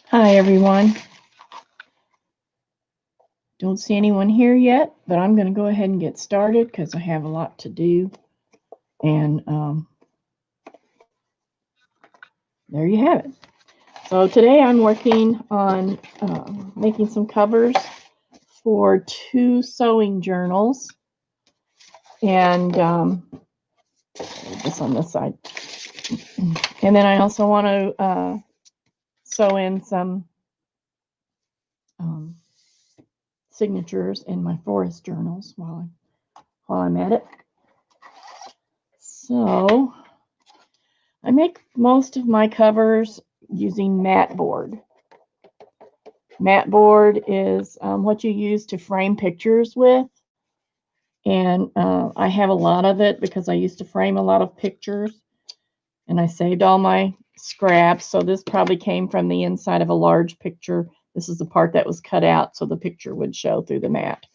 Hi everyone. Don't see anyone here yet, but I'm going to go ahead and get started because I have a lot to do. And there you have it. So today I'm working on making some covers for 2 sewing journals. And this on this side. And then I also want to sew in some signatures in my forest journals while I'm at it. So I make most of my covers using mat board. Mat board is what you use to frame pictures with. And I have a lot of it because I used to frame a lot of pictures. And I saved all my scraps. So this probably came from the inside of a large picture. This is the part that was cut out so the picture would show through the mat.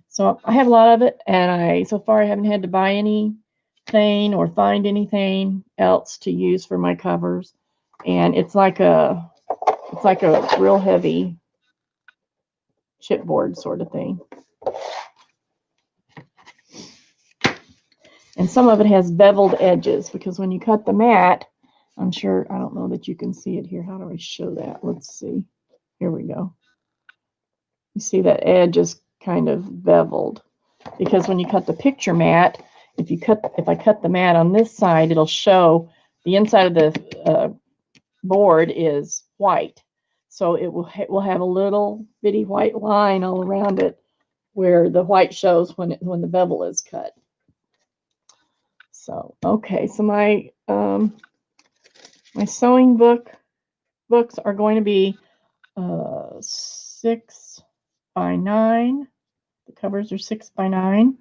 So I have a lot of it, and so far I haven't had to buy anything or find anything else to use for my covers. And it's like a real heavy chipboard sort of thing. And some of it has beveled edges because when you cut the mat, I don't know that you can see it here. How do I show that? Let's see. Here we go. You see that edge is kind of beveled because when you cut the picture mat, if I cut the mat on this side, it'll show the inside of the board is white. So it will have a little bitty white line all around it where the white shows when the bevel is cut. So okay, so my my sewing books are going to be 6 by 9. The covers are 6 by 9.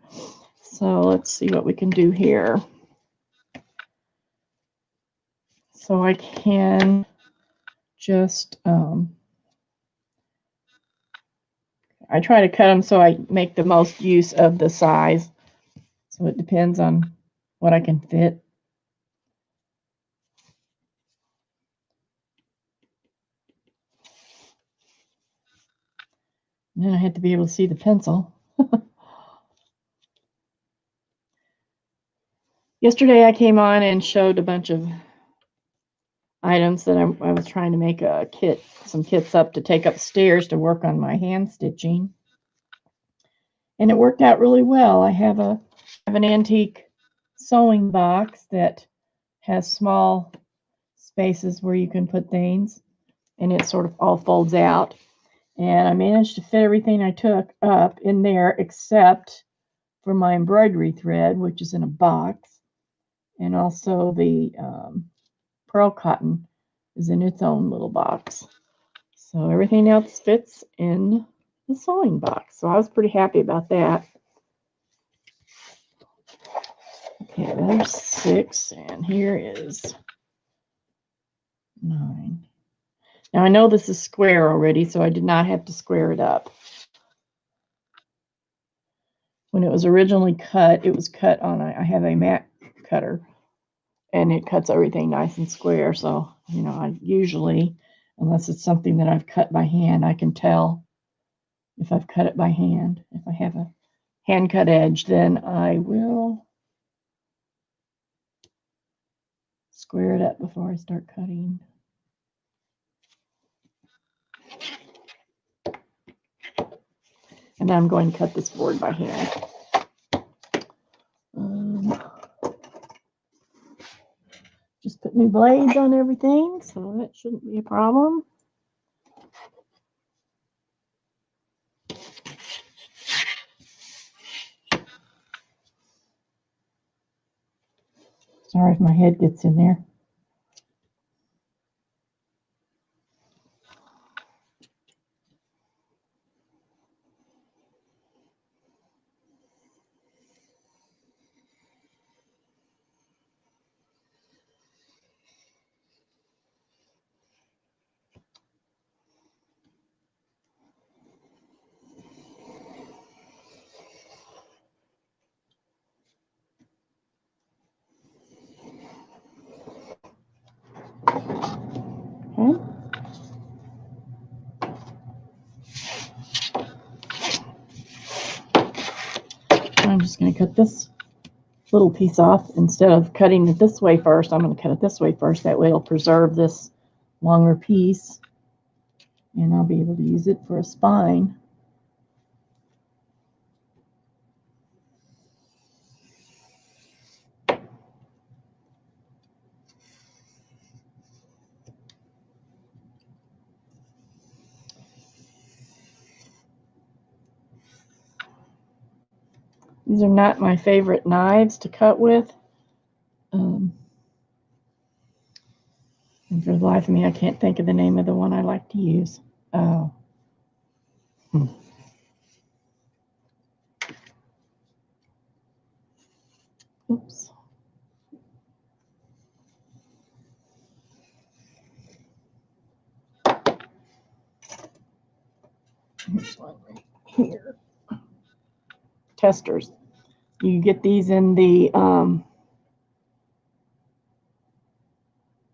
So let's see what we can do here. So I can just I try to cut them so I make the most use of the size. So it depends on what I can fit. And then I have to be able to see the pencil. Yesterday I came on and showed a bunch of items that I was trying to make some kits up to take upstairs to work on my hand stitching. And it worked out really well. I have an antique sewing box that has small spaces where you can put things, and it sort of all folds out. And I managed to fit everything I took up in there except for my embroidery thread, which is in a box, and also the pearl cotton is in its own little box. So everything else fits in the sewing box. So I was pretty happy about that. Okay, there's 6, and here is 9. Now I know this is square already, so I did not have to square it up. When it was originally cut, it was cut on I have a mat cutter, and it cuts everything nice and square. So, I usually, unless it's something that I've cut by hand, I can tell if I've cut it by hand. If I have a hand cut edge, then I will square it up before I start cutting. And then I'm going to cut this board by hand. Just put new blades on everything, so that shouldn't be a problem. Sorry if my head gets in there. just going to cut this little piece off. Instead of cutting it this way first, I'm going to cut it this way first. That way it'll preserve this longer piece, and I'll be able to use it for a spine. These are not my favorite knives to cut with. And for the life of me, I can't think of the name of the one I like to use. Oh. Oops. Here's one right here. Testers. You get these in the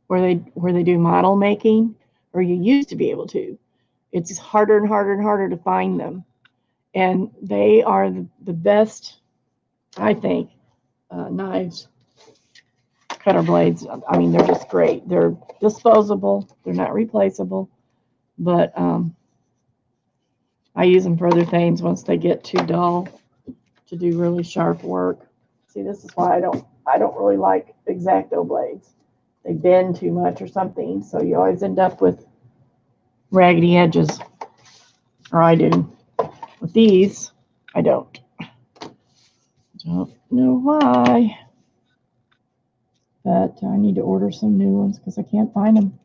where they do model making, or you used to be able to. It's harder and harder and harder to find them, and they are the best, I think, knives, cutter blades. I mean, they're just great. They're disposable. They're not replaceable, but I use them for other things once they get too dull to do really sharp work. See, this is why I don't really like X-Acto blades. They bend too much or something, so you always end up with raggedy edges, or I do. With these, I don't. Don't know why, but I need to order some new ones because I can't find them.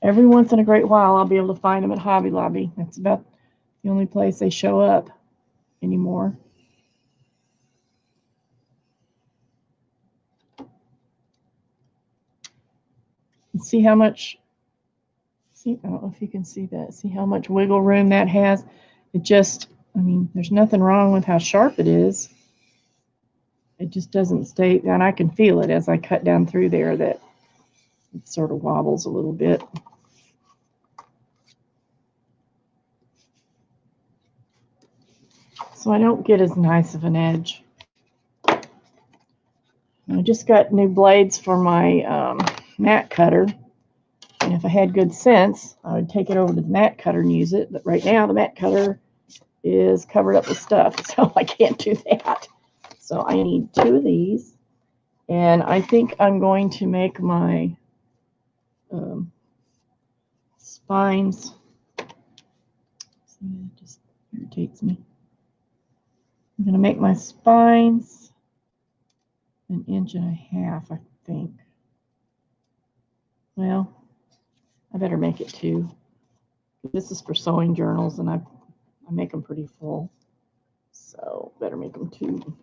Every once in a great while, I'll be able to find them at Hobby Lobby. That's about the only place they show up anymore. And see how much, see, I don't know if you can see that. See how much wiggle room that has? It just, I mean, there's nothing wrong with how sharp it is. It just doesn't stay, and I can feel it as I cut down through there that it sort of wobbles a little bit. So I don't get as nice of an edge. I just got new blades for my mat cutter, and if I had good sense, I would take it over to the mat cutter and use it. But right now, the mat cutter is covered up with stuff, so I can't do that. So I need two of these, and I think I'm going to make my spines. See, it just irritates me. I'm going to make my spines 1.5 inches, I think. Well, I better make it 2. This is for sewing journals, and I make them pretty full, so better make them 2.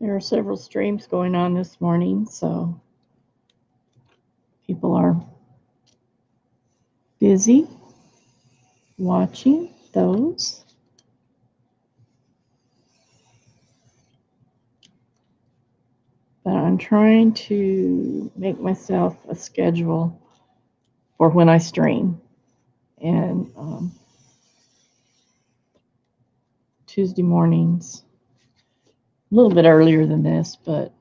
There are several streams going on this morning, so people are busy watching those. But I'm trying to make myself a schedule for when I stream. And Tuesday mornings, a little bit earlier than this, but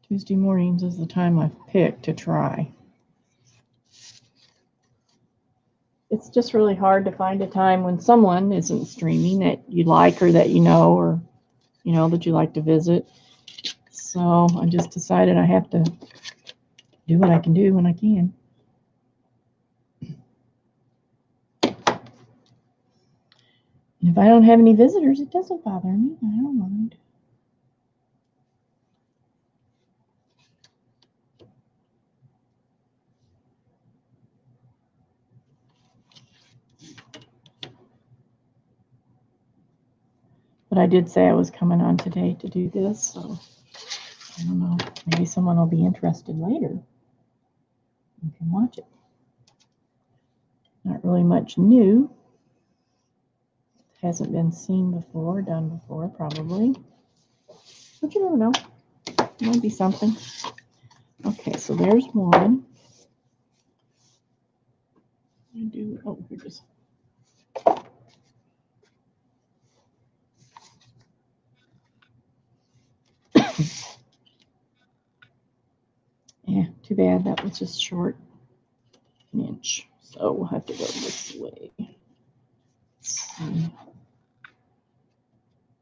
Tuesday mornings is the time I've picked to try. It's just really hard to find a time when someone isn't streaming that you like, or that you know, or that you like to visit. So I just decided I have to do what I can do when I can. And if I don't have any visitors, it doesn't bother me. I don't mind. But I did say I was coming on today to do this, so I don't know. Maybe someone will be interested later. You can watch it. Not really much new. Hasn't been seen before, done before, probably. But you never know. Might be something. Okay, so there's one. Oh, here it is. Yeah, too bad. That was just short, an inch. So we'll have to go this way.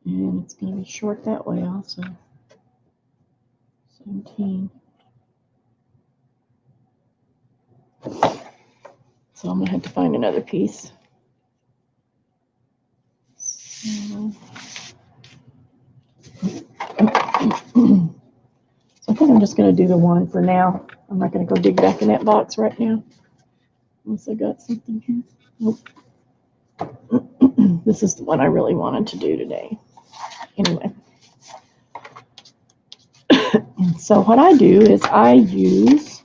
And it's going to be short that way also. 17. So I'm going to have to find another piece. So I think I'm just going to do the one for now. I'm not going to go dig back in that box right now. Unless I got something here. Nope. This is the one I really wanted to do today. Anyway. So what I do is I use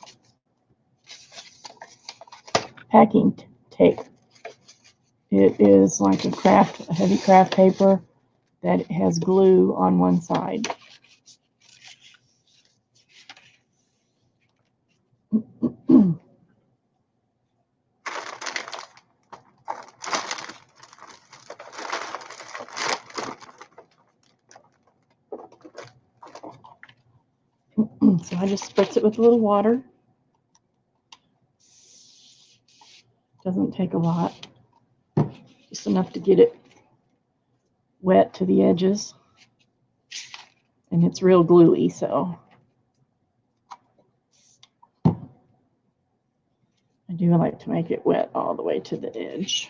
packing tape. It is like a heavy craft paper that has glue on one side. So I just spritz it with a little water. Doesn't take a lot, just enough to get it wet to the edges. And it's real gluey, so I do like to make it wet all the way to the edge.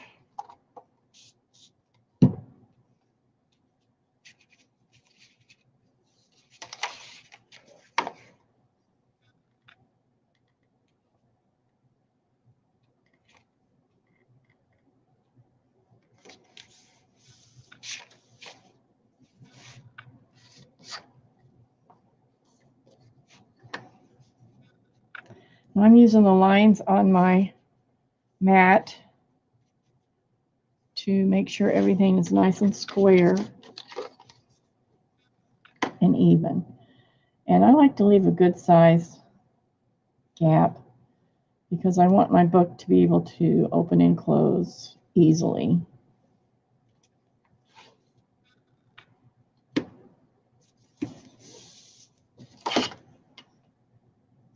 I'm using the lines on my mat to make sure everything is nice and square and even. And I like to leave a good size gap because I want my book to be able to open and close easily.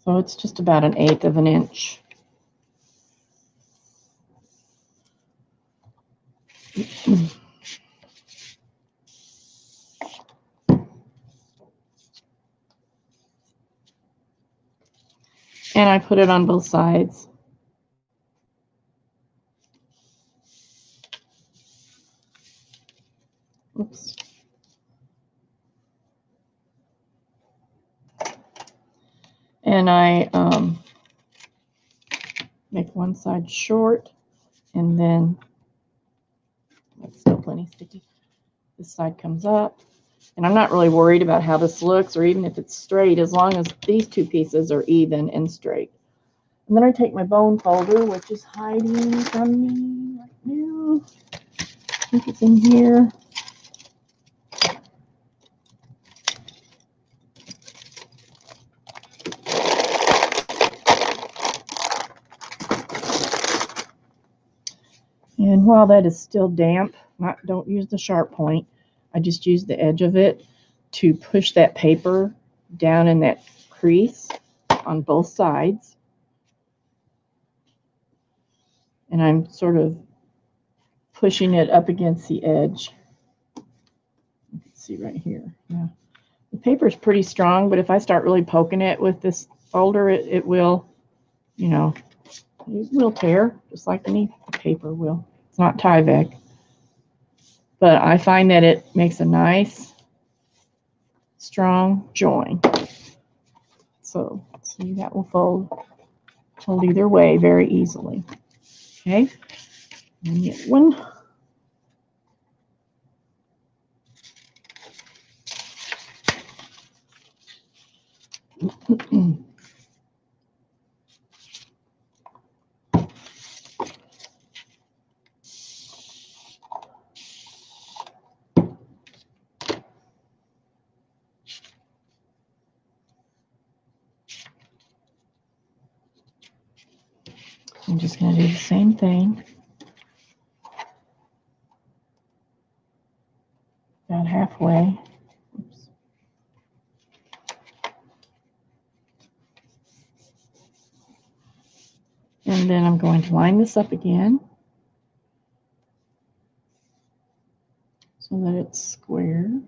So it's just about 1/8 of an inch. And I put it on both sides. Oops. And I make one side short, and then it's still plenty sticky. This side comes up, and I'm not really worried about how this looks or even if it's straight, as long as these two pieces are even and straight. And then I take my bone folder, which is hiding from me right now. I think it's in here. And while that is still damp, don't use the sharp point. I just use the edge of it to push that paper down in that crease on both sides. And I'm sort of pushing it up against the edge. You can see right here. Yeah. The paper is pretty strong, but if I start really poking it with this folder, it will, you know, it will tear, just like any paper will. It's not Tyvek. But I find that it makes a nice, strong join. So, see, that will fold either way very easily. Okay, and get one. I'm just going to do the same thing. About halfway. Oops. And then I'm going to line this up again so that it's square. And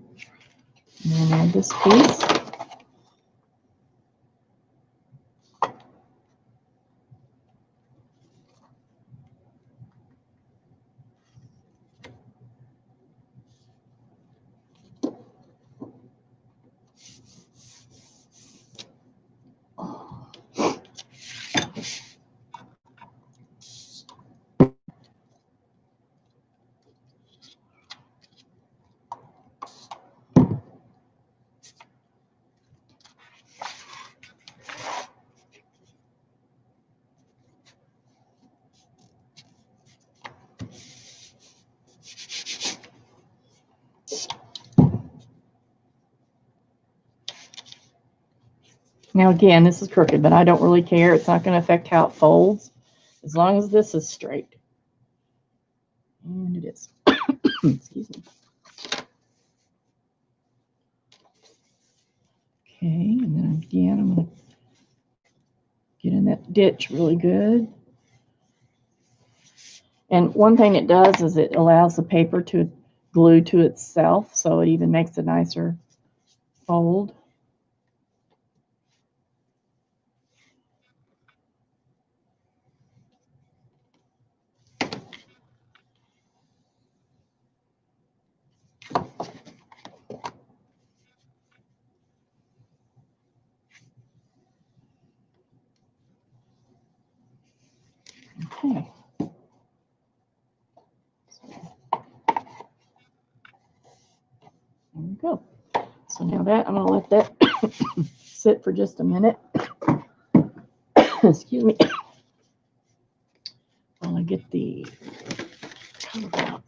then add this piece. Now again, this is crooked, but I don't really care. It's not going to affect how it folds as long as this is straight. And it is. Excuse me. Okay, and then again, I'm going to get in that ditch really good. And one thing it does is it allows the paper to glue to itself, so it even makes a nicer fold. Okay. There we go. So now that I'm going to let that sit for just a minute. Excuse me. While I get the cover out.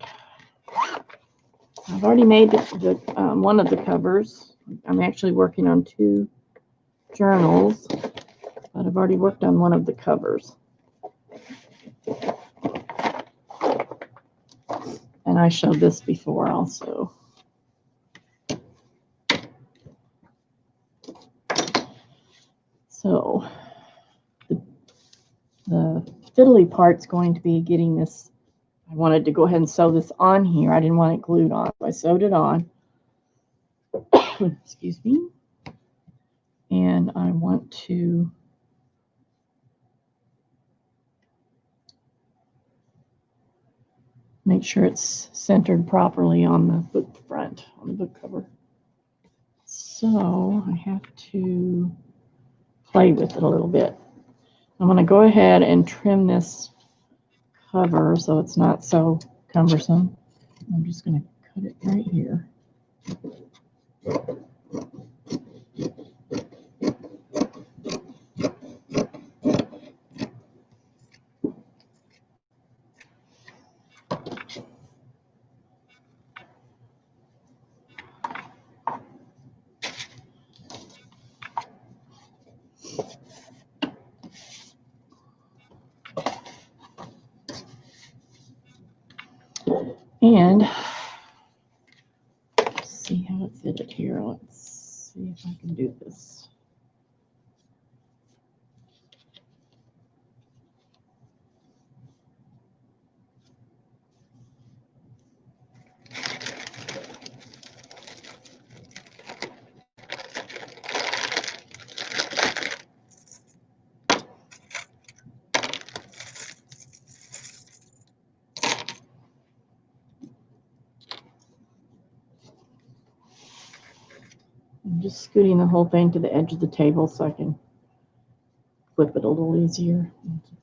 I've already made the one of the covers. I'm actually working on 2 journals, but I've already worked on one of the covers. And I showed this before also. So the fiddly part's going to be getting this. I wanted to go ahead and sew this on here. I didn't want it glued on, so I sewed it on. Excuse me. And I want to make sure it's centered properly on the book front, on the book cover. So I have to play with it a little bit. I'm going to go ahead and trim this cover so it's not so cumbersome. I'm just going to cut it right here. And let's see how it fitted here. Let's see if I can do this. I'm just scooting the whole thing to the edge of the table so I can flip it a little easier.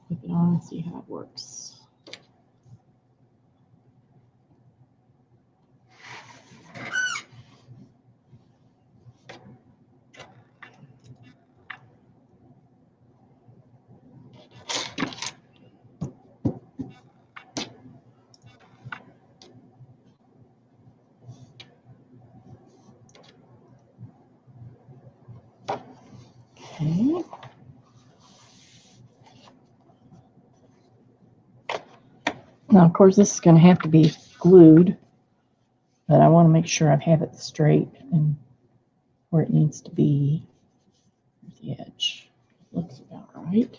Flip it on and see how it works. Okay. Now, of course, this is going to have to be glued, but I want to make sure I have it straight and where it needs to be. The edge looks about right.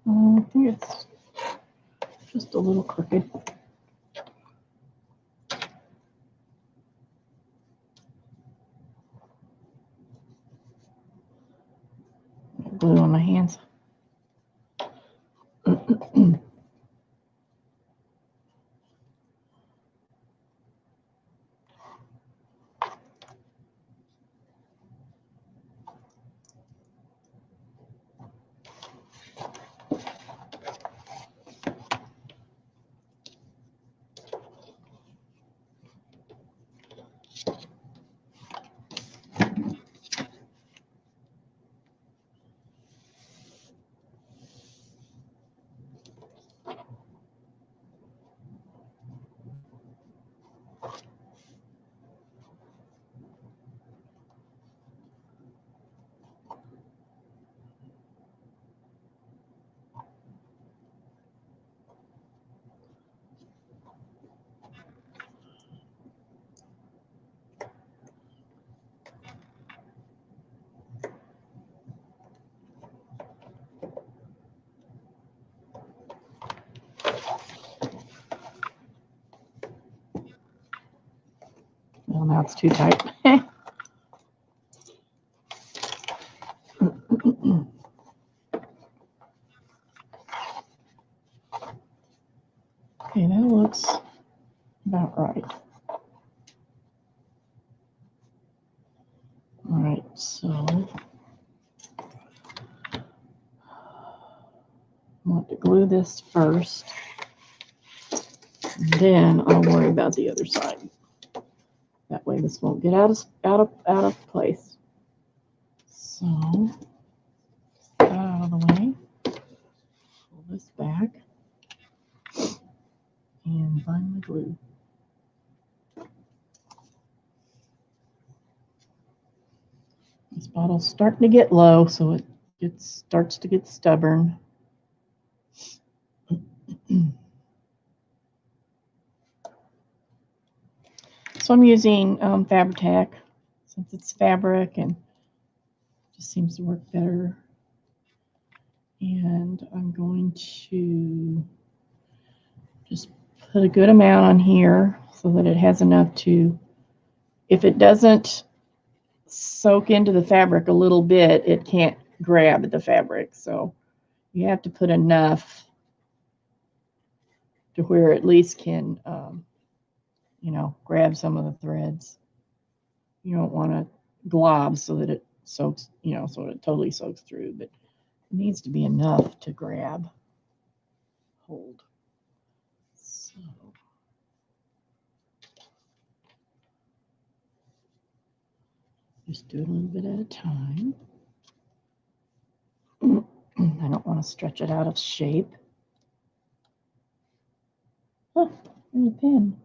I think it's just a little crooked. Glue on my hands. Well, now it's too tight. Okay, that looks about right. All right, so I want to glue this first, then I'll worry about the other side. That way this won't get out of place. So that out of the way. Pull this back and bind the glue. This bottle's starting to get low, so it starts to get stubborn. So I'm using Fabri-Tac since it's fabric and just seems to work better. And I'm going to just put a good amount on here so that it has enough to, if it doesn't soak into the fabric a little bit, it can't grab the fabric. So you have to put enough to where it at least can, you know, grab some of the threads. You don't want to glob so that it soaks, you know, so it totally soaks through, but it needs to be enough to grab, hold. So just do it a little bit at a time. I don't want to stretch it out of shape. Oh, there's a pin.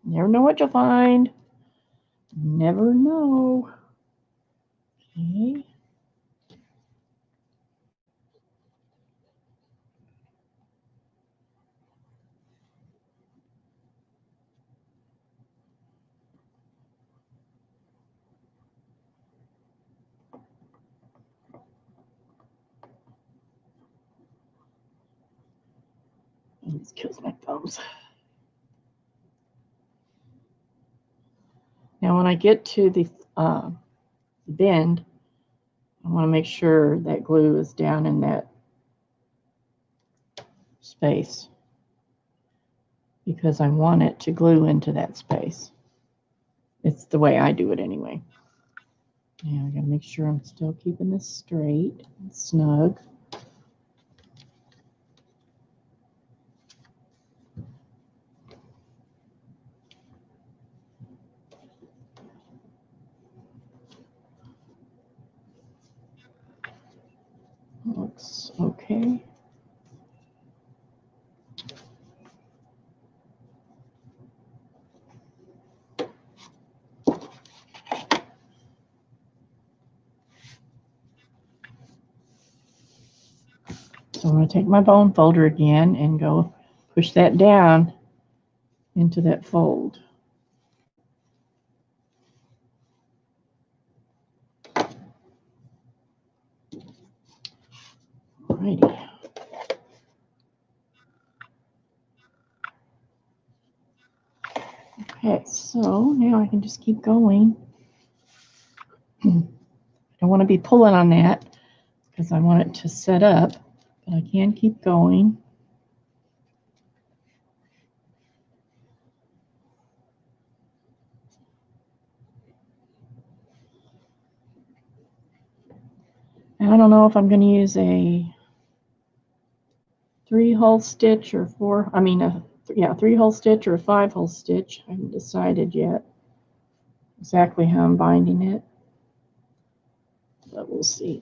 Never know what you'll find. Never know. Okay. This kills my thumbs. when I get to the bend, I want to make sure that glue is down in that space, because I want it to glue into that space. It's the way I do it anyway. Now I gotta make sure I'm still keeping this straight and snug. Looks okay. So I'm going to take my bone folder again and go push that down into that fold. Alrighty. Okay, so now I can just keep going. I don't want to be pulling on that because I want it to set up, but I can keep going. I don't know if I'm going to use a 3-hole stitch or 3-hole stitch or a 5-hole stitch. I haven't decided yet exactly how I'm binding it, but we'll see.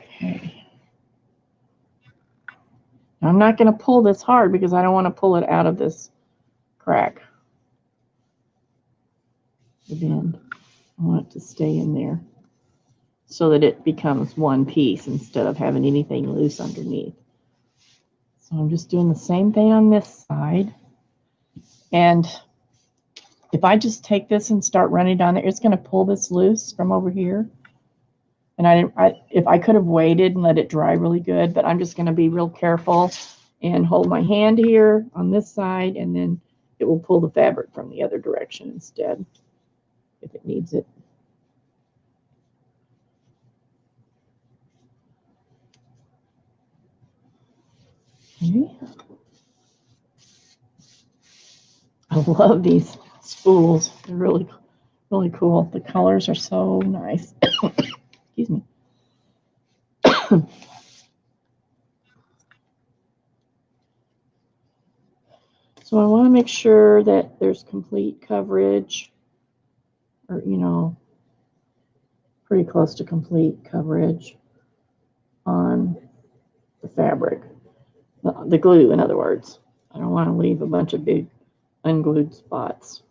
Okay. Now I'm not going to pull this hard because I don't want to pull it out of this crack, the bend. I want it to stay in there so that it becomes one piece instead of having anything loose underneath. So I'm just doing the same thing on this side. And if I just take this and start running down there, it's going to pull this loose from over here. And if I could have waited and let it dry really good, but I'm just going to be real careful and hold my hand here on this side, and then it will pull the fabric from the other direction instead if it needs it. Okay. I love these spools. They're really, really cool. The colors are so nice. Excuse me. So I want to make sure that there's complete coverage, or, pretty close to complete coverage on the fabric, the glue, in other words. I don't want to leave a bunch of big unglued spots.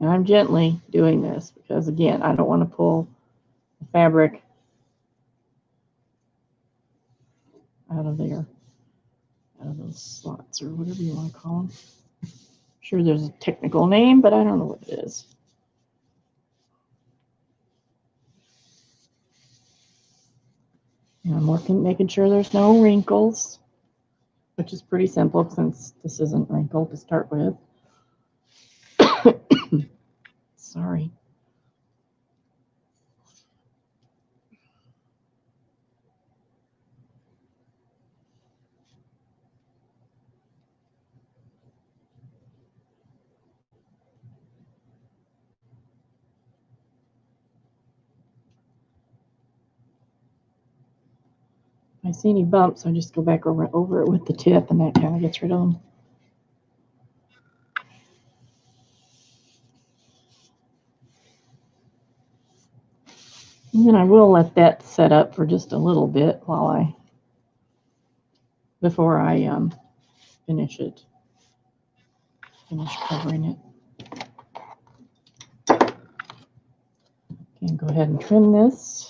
And I'm gently doing this because, again, I don't want to pull the fabric out of there, out of those slots, or whatever you want to call them. I'm sure there's a technical name, but I don't know what it is. And I'm making sure there's no wrinkles, which is pretty simple since this isn't wrinkled to start with. Sorry. If I see any bumps, I just go back over it with the tip, and that kind of gets rid of them. And then I will let that set up for just a little bit before I finish covering it. Okay, go ahead and trim this.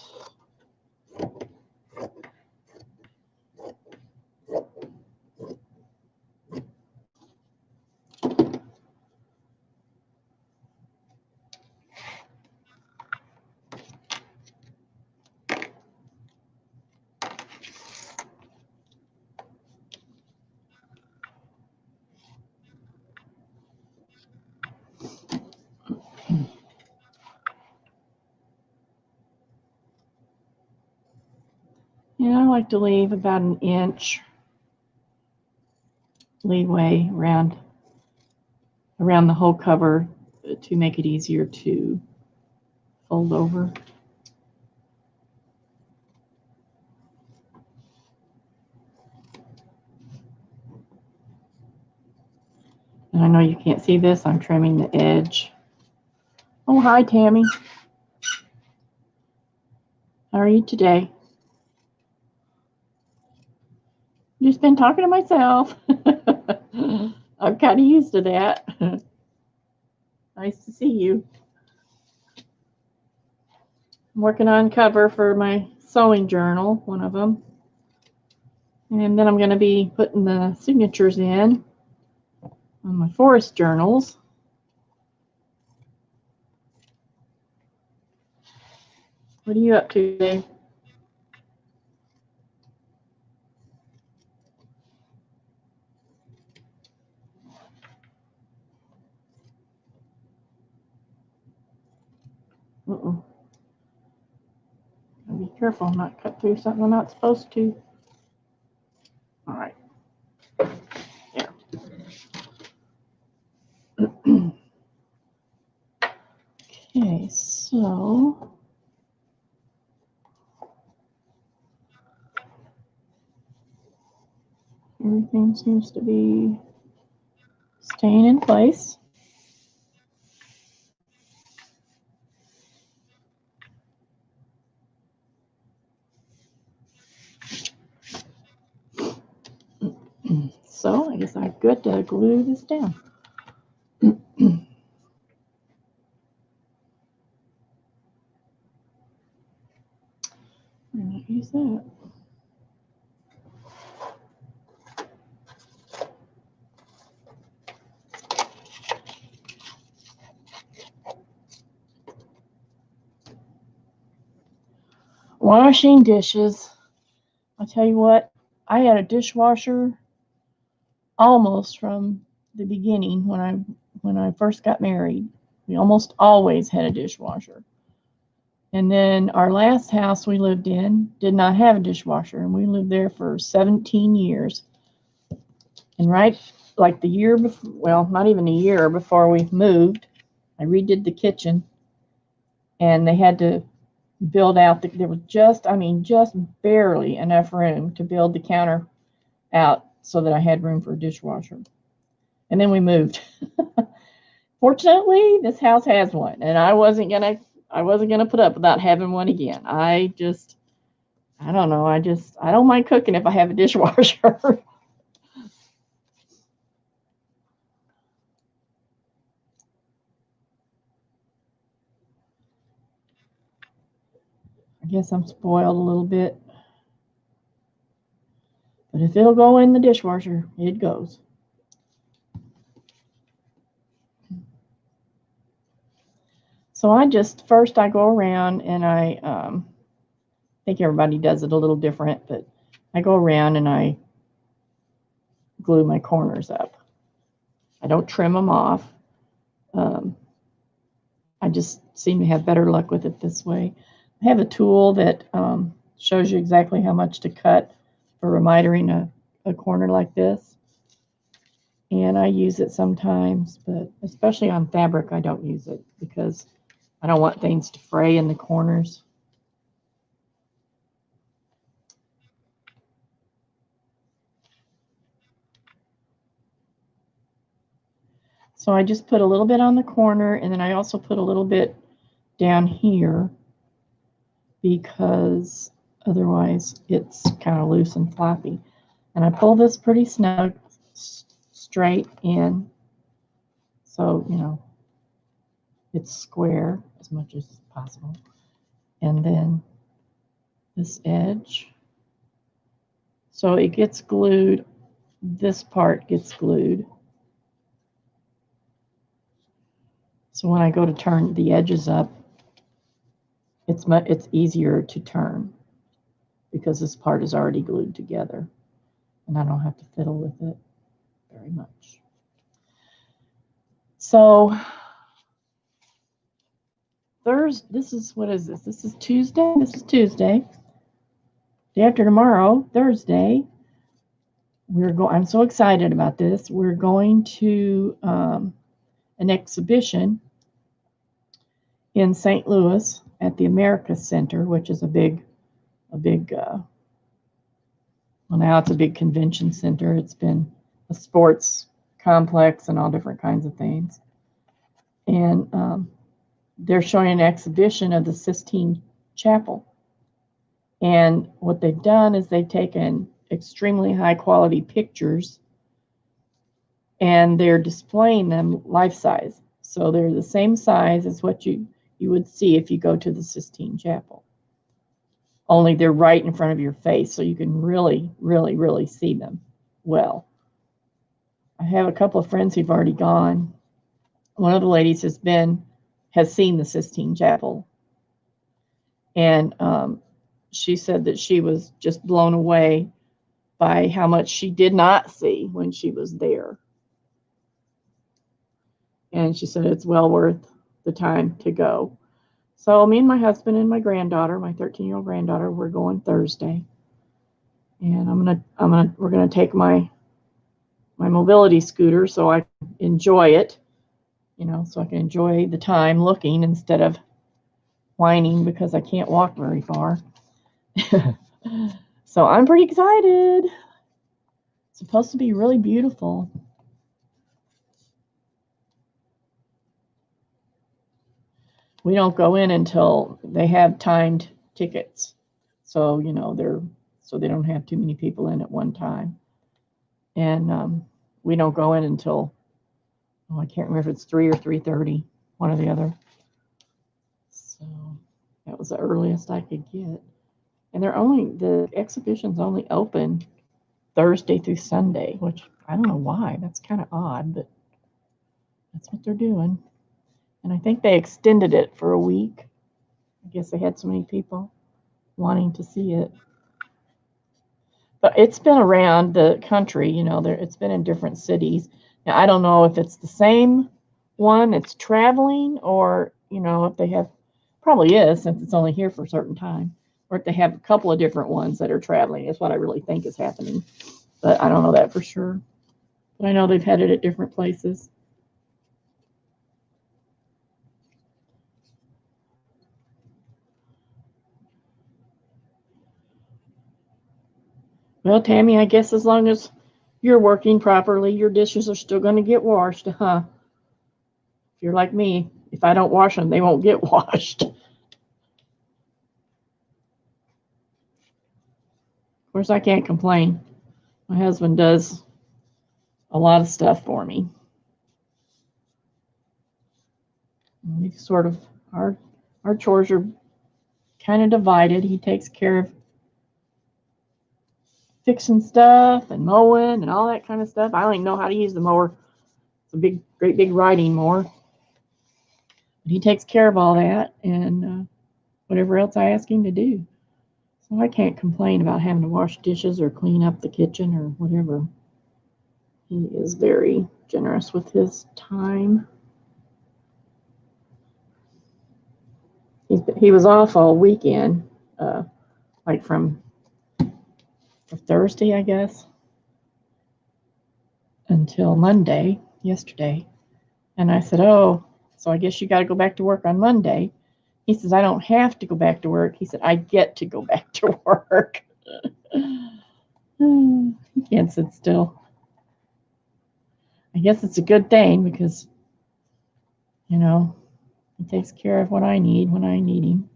And I like to leave about an inch leeway around the whole cover to make it easier to fold over. And I know you can't see this, I'm trimming the edge. Oh, hi, Tammy. How are you today? Just been talking to myself. I'm kind of used to that. Nice to see you. I'm working on cover for my sewing journal, one of them. And then I'm going to be putting the signatures in on my forest journals. What are you up to today? Uh-oh. Be careful, not cut through something I'm not supposed to. All right. There. Okay, so everything seems to be staying in place. So I guess I'm good to glue this down. I'm going to use that. Washing dishes. I'll tell you what, I had a dishwasher almost from the beginning when I first got married. We almost always had a dishwasher. And then our last house we lived in did not have a dishwasher, and we lived there for 17 years. And right like the year before, well, not even a year before we moved, I redid the kitchen, and they had to build out there was just barely enough room to build the counter out so that I had room for a dishwasher. And then we moved. Fortunately, this house has one, and I wasn't gonna put up without having one again. I don't know. I don't mind cooking if I have a dishwasher. I guess I'm spoiled a little bit. But if it'll go in the dishwasher, it goes. So I go around and I think everybody does it a little different, but I go around and I glue my corners up. I don't trim them off. I just seem to have better luck with it this way. I have a tool that shows you exactly how much to cut for remitering a corner like this. And I use it sometimes, but especially on fabric, I don't use it because I don't want things to fray in the corners. So I just put a little bit on the corner, and then I also put a little bit down here because otherwise it's kind of loose and floppy. And I pull this pretty snug straight in, so it's square as much as possible. And then this edge, so it gets glued. This part gets glued. So when I go to turn the edges up, it's easier to turn because this part is already glued together, and I don't have to fiddle with it very much. So what is this? This is Tuesday. This is Tuesday. day after tomorrow, Thursday, I'm so excited about this. We're going to an exhibition in St. Louis at the America Center, which is a big well, now it's a big convention center. It's been a sports complex and all different kinds of things. And they're showing an exhibition of the Sistine Chapel. And what they've done is they've taken extremely high quality pictures and they're displaying them life size. So they're the same size as what you would see if you go to the Sistine Chapel. Only they're right in front of your face, so you can really, really, really see them well. I have a couple of friends who've already gone. One of the ladies has seen the Sistine Chapel, and she said that she was just blown away by how much she did not see when she was there. And she said it's well worth the time to go. So me and my husband and my granddaughter, my 13-year-old granddaughter, we're going Thursday. And we're gonna take my mobility scooter so I can enjoy it, so I can enjoy the time looking instead of whining because I can't walk very far. So I'm pretty excited. It's supposed to be really beautiful. We don't go in until they have timed tickets. So, so they don't have too many people in at one time. And we don't go in until, I can't remember if it's 3 or 3:30, one or the other. So that was the earliest I could get. And the exhibition's only open Thursday through Sunday, which I don't know why. That's kind of odd, but that's what they're doing. And I think they extended it for a week. I guess they had so many people wanting to see it. But it's been around the country, it's been in different cities. Now, I don't know if it's the same one that's traveling or, if they have, probably is since it's only here for a certain time, or if they have a couple of different ones that are traveling is what I really think is happening. But I don't know that for sure. But I know they've had it at different places. Well, Tammy, I guess as long as you're working properly, your dishes are still going to get washed, huh? If you're like me, if I don't wash them, they won't get washed. Of course, I can't complain. My husband does a lot of stuff for me. We sort of, our chores are kind of divided. He takes care of fixing stuff and mowing and all that kind of stuff. I don't even know how to use the mower. It's a great big riding mower. But he takes care of all that and whatever else I ask him to do. So I can't complain about having to wash dishes or clean up the kitchen or whatever. He is very generous with his time. He was off all weekend, like from Thursday, I guess, until Monday, yesterday. And I said, oh, so I guess you got to go back to work on Monday. He says, I don't have to go back to work. He said, I get to go back to work. He can't sit still. I guess it's a good thing because, he takes care of what I need when I need him.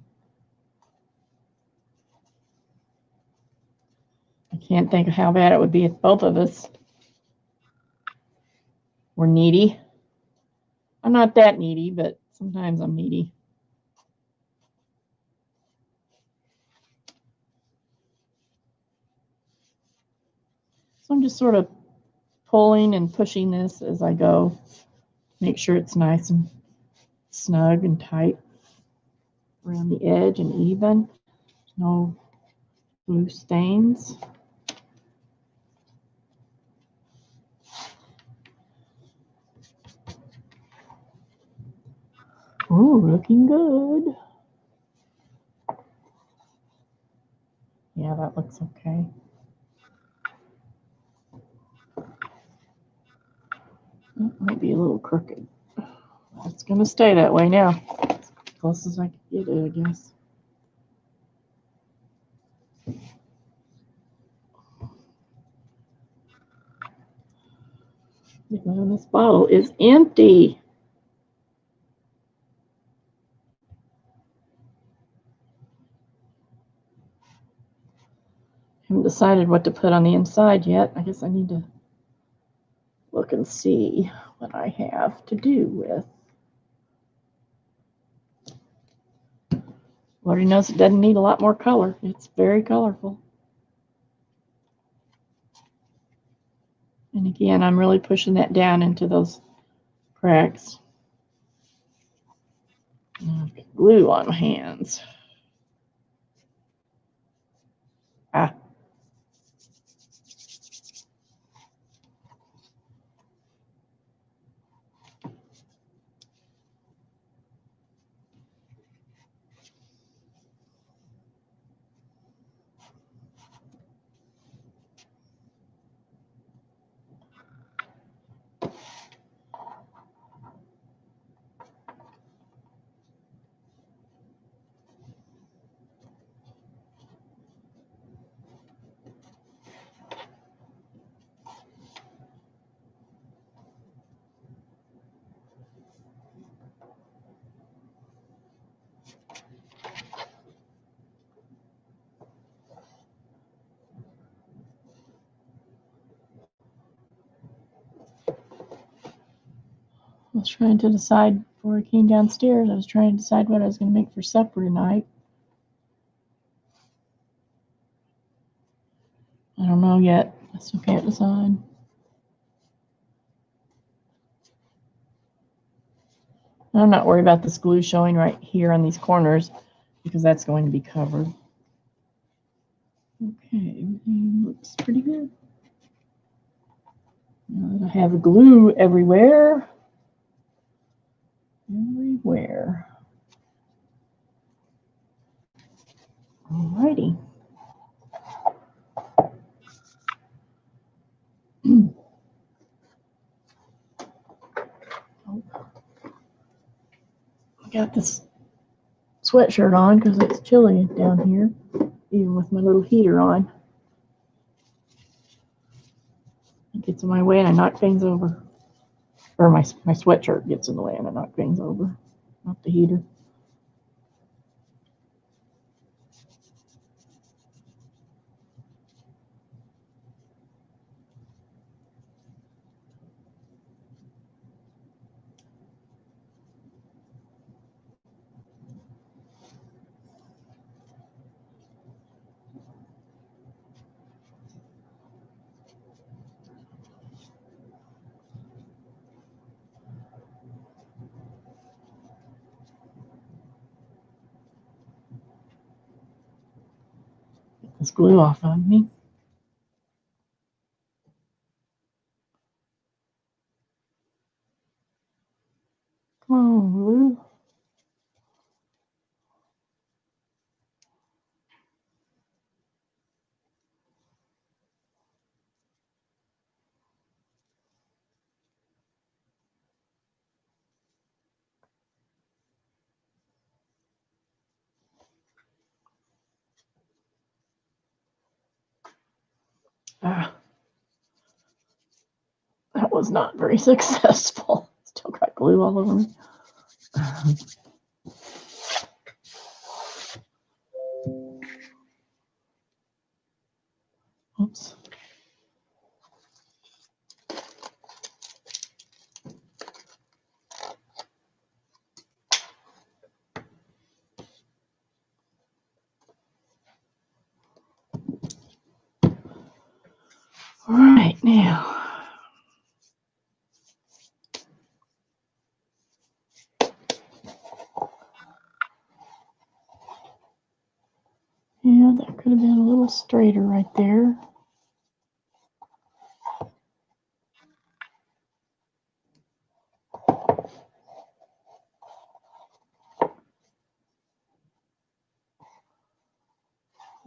I can't think of how bad it would be if both of us were needy. I'm not that needy, but sometimes I'm needy. So I'm just sort of pulling and pushing this as I go. Make sure it's nice and snug and tight around the edge and even. No loose stains. Ooh, looking good. Yeah, that looks okay. It might be a little crooked. It's going to stay that way now. As close as I can get it, I guess. And this bottle is empty. Haven't decided what to put on the inside yet. I guess I need to look and see what I have to do with. Lordy knows it doesn't need a lot more color. It's very colorful. And again, I'm really pushing that down into those cracks. Glue on my hands. Ah. I was trying to decide before I came downstairs. I was trying to decide what I was going to make for supper tonight. I don't know yet. I still can't decide. I'm not worried about this glue showing right here on these corners because that's going to be covered. Okay, everything looks pretty good. Now that I have glue everywhere. Everywhere. Alrighty. I got this sweatshirt on because it's chilly down here, even with my little heater on. It gets in my way and I knock things over. Or my sweatshirt gets in the way and I knock things over, not the heater. Get this glue off on me. Come on, glue. Ah, that was not very successful. Still got glue all over me. Oops. All right, now. Yeah, that could have been a little straighter right there.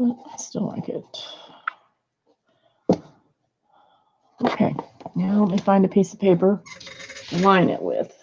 but I still like it. Okay, now let me find a piece of paper to line it with.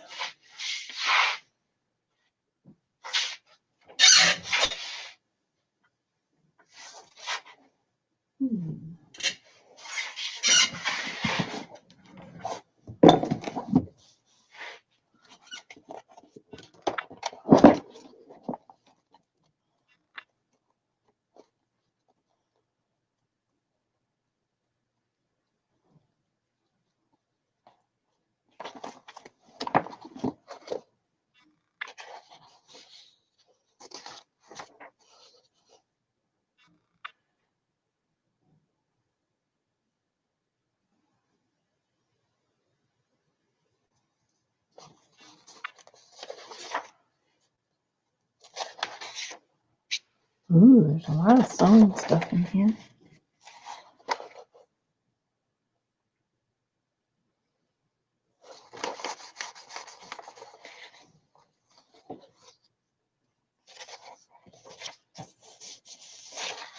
Ooh, there's a lot of sewing stuff in here.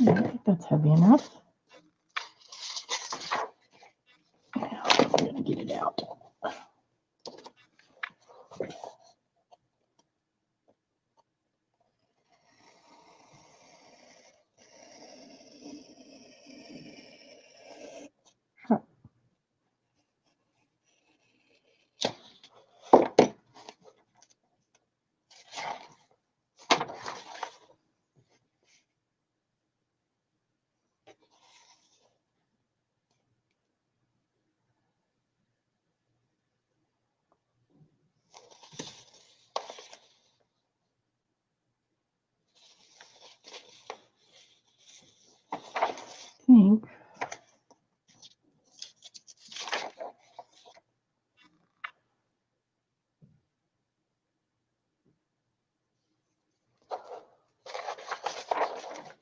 I think that's heavy enough. Now I'm going to get it out. I think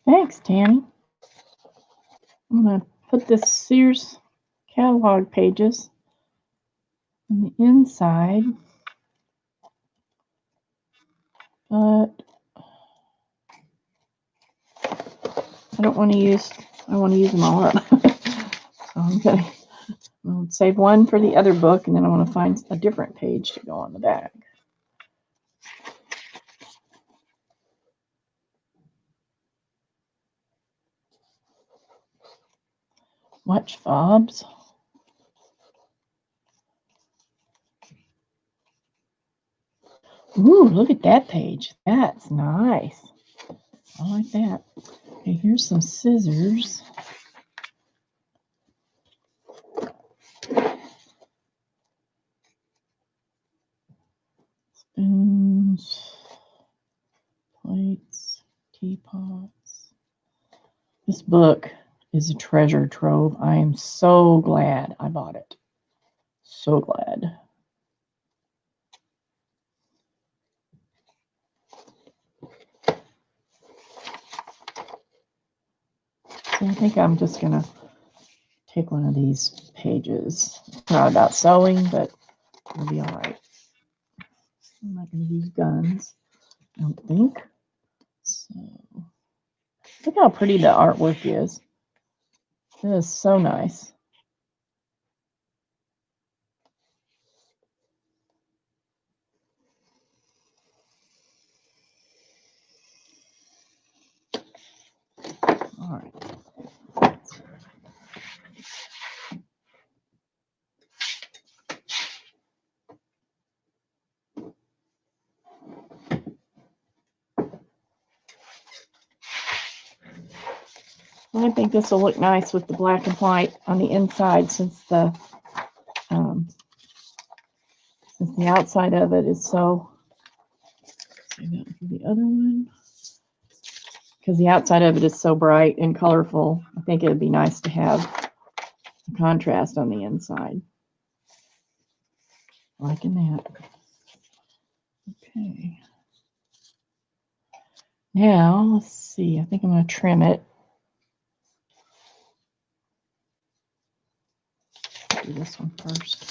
thanks, Tammy. I'm going to put the Sears catalog pages on the inside, but I don't want to use, I want to use them all up. So I'm going to save one for the other book, and then I want to find a different page to go on the back. Watch fobs. Ooh, look at that page. That's nice. I like that. Okay, here's some scissors. Spoons, plates, teapots. This book is a treasure trove. I am so glad I bought it. So glad. So I think I'm just going to take one of these pages. It's not about sewing, but it'll be all right. I'm not going to use guns, I don't think. So, look how pretty the artwork is. It is so nice. All right. I think this will look nice with the black and white on the inside, since the outside of it is so. Say that for the other one, because the outside of it is so bright and colorful. I think it would be nice to have a contrast on the inside. Liking that. Okay. Now let's see. I think I'm going to trim it. Do this one first.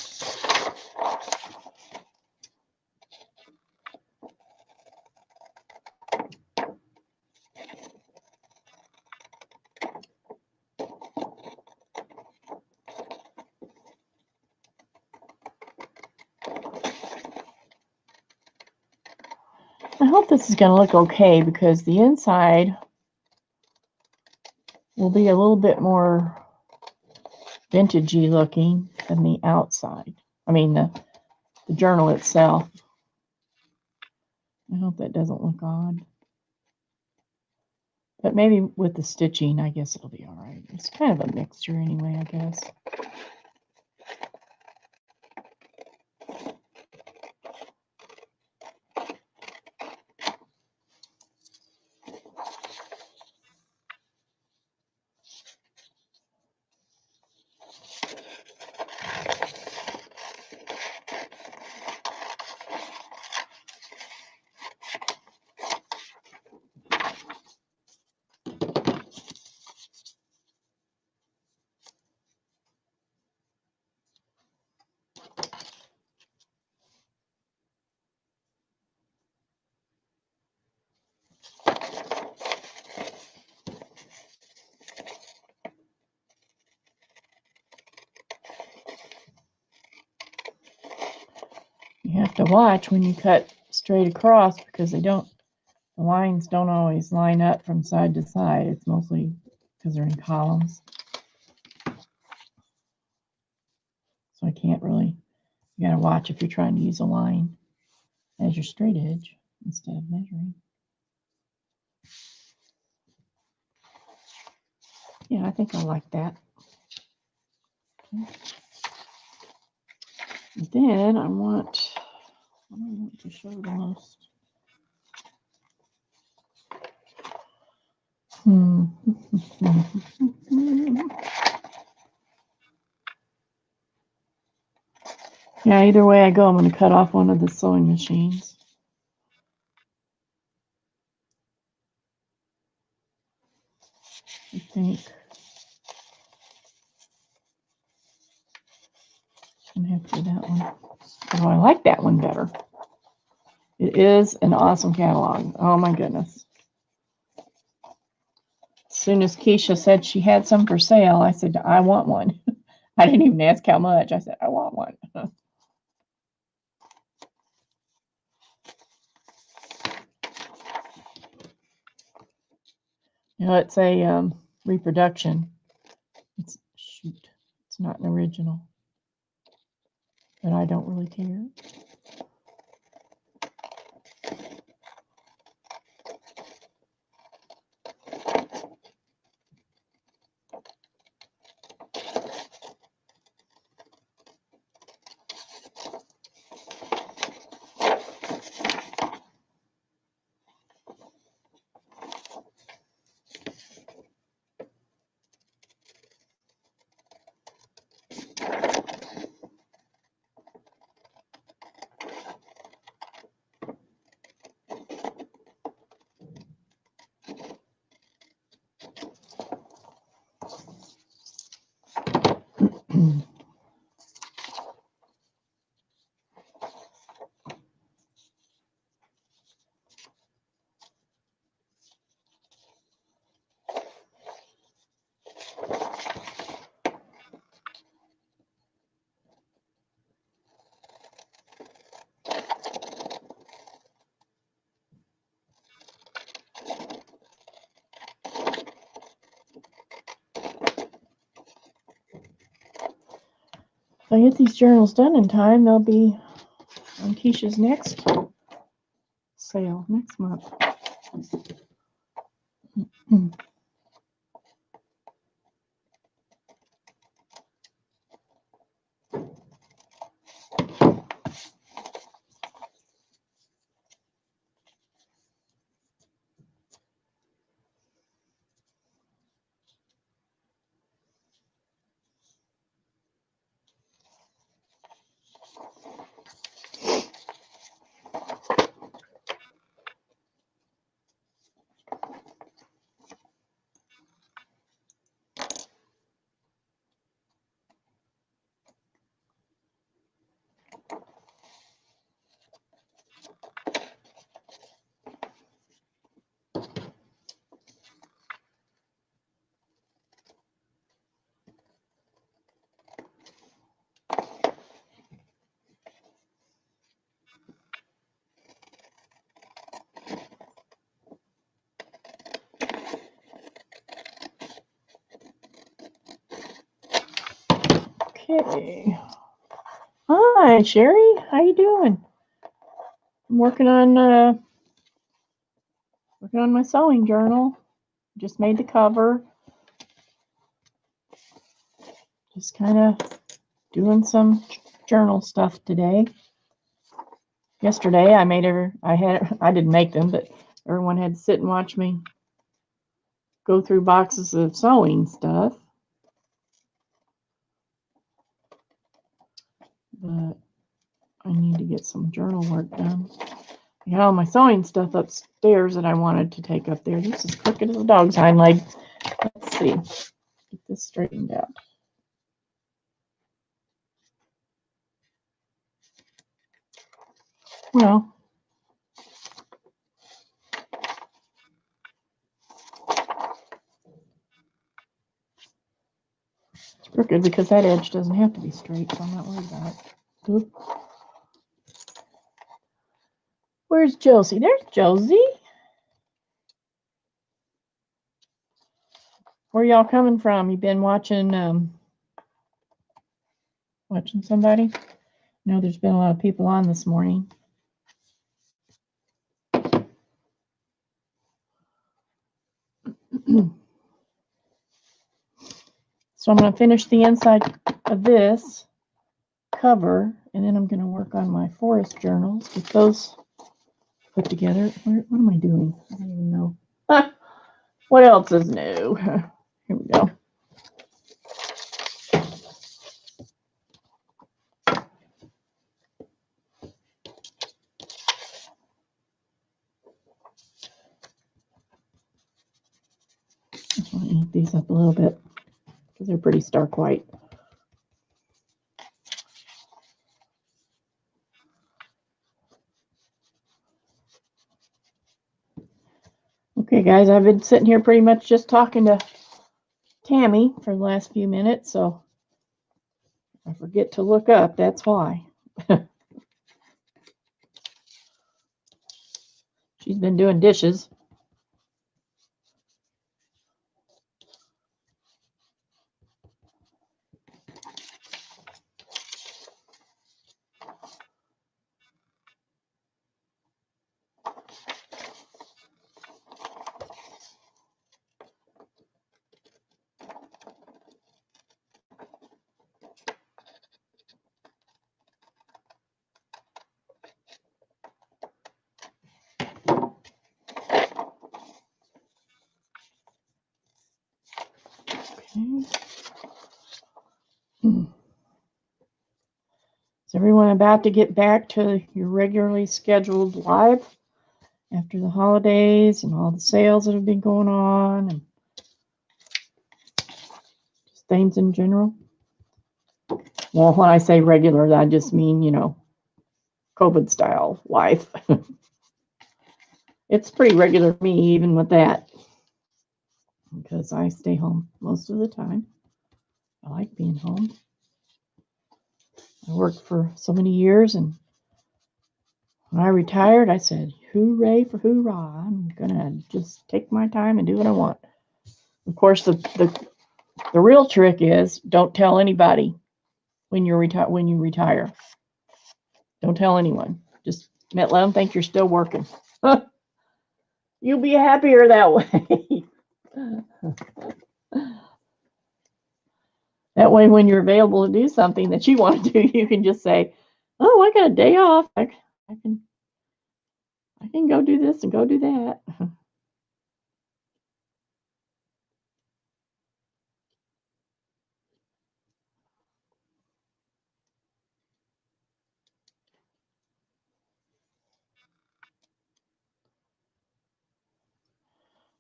I hope this is going to look okay because the inside will be a little bit more vintagey looking than the outside. I mean, the journal itself. I hope that doesn't look odd. But maybe with the stitching, I guess it'll be all right. It's kind of a mixture anyway, I guess. You have to watch when you cut straight across because the lines don't always line up from side to side. It's mostly because they're in columns. So I can't really, you gotta watch if you're trying to use a line as your straight edge instead of measuring. Yeah, I think I like that. Okay. Then I want to show the most. Yeah, either way I go, I'm going to cut off one of the sewing machines. I think I'm going to have to do that one. Oh, I like that one better. It is an awesome catalog. Oh my goodness. As soon as Keisha said she had some for sale, I said, I want one. I didn't even ask how much. I said, I want one. You know, it's a reproduction. It's not an original. But I don't really care. If I get these journals done in time, they'll be on Keisha's next sale next month. Okay. Hi, Sherry. How you doing? I'm working on my sewing journal. Just made the cover. Just kind of doing some journal stuff today. Yesterday I didn't make them, but everyone had to sit and watch me go through boxes of sewing stuff. But I need to get some journal work done. I got all my sewing stuff upstairs that I wanted to take up there. This is crooked as a dog's hind leg. Let's see. Get this straightened out. Well, it's crooked because that edge doesn't have to be straight, so I'm not worried about it. Oop. Where's Josie? There's Josie. Where y'all coming from? You been watching somebody? No, there's been a lot of people on this morning. So I'm going to finish the inside of this cover, and then I'm going to work on my forest journals, get those put together. What am I doing? I don't even know. What else is new? Here we go. I want to ink these up a little bit because they're pretty stark white. Okay, guys, I've been sitting here pretty much just talking to Tammy for the last few minutes, so if I forget to look up, that's why. She's been doing dishes. Okay. Is everyone about to get back to your regularly scheduled life after the holidays and all the sales that have been going on and just things in general? Well, when I say regular, I just mean, COVID style life. It's pretty regular for me, even with that, because I stay home most of the time. I like being home. I worked for so many years, and when I retired, I said, hooray for hoorah. I'm going to just take my time and do what I want. Of course, the real trick is don't tell anybody when you retire. Don't tell anyone. Just let them think you're still working. You'll be happier that way. That way, when you're available to do something that you want to do, you can just say, "Oh, I got a day off. I can go do this and go do that."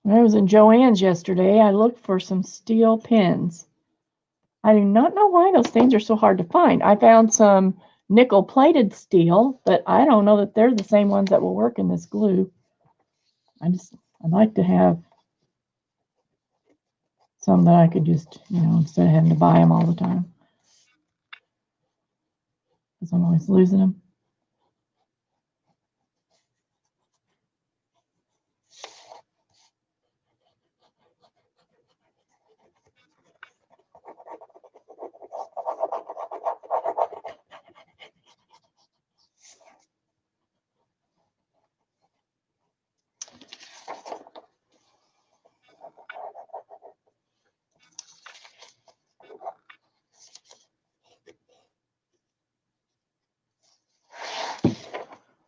When I was in Joann's yesterday, I looked for some steel pins. I do not know why those things are so hard to find. I found some nickel-plated steel, but I don't know that they're the same ones that will work in this glue. I'd like to have some that I could just, instead of having to buy them all the time, because I'm always losing them.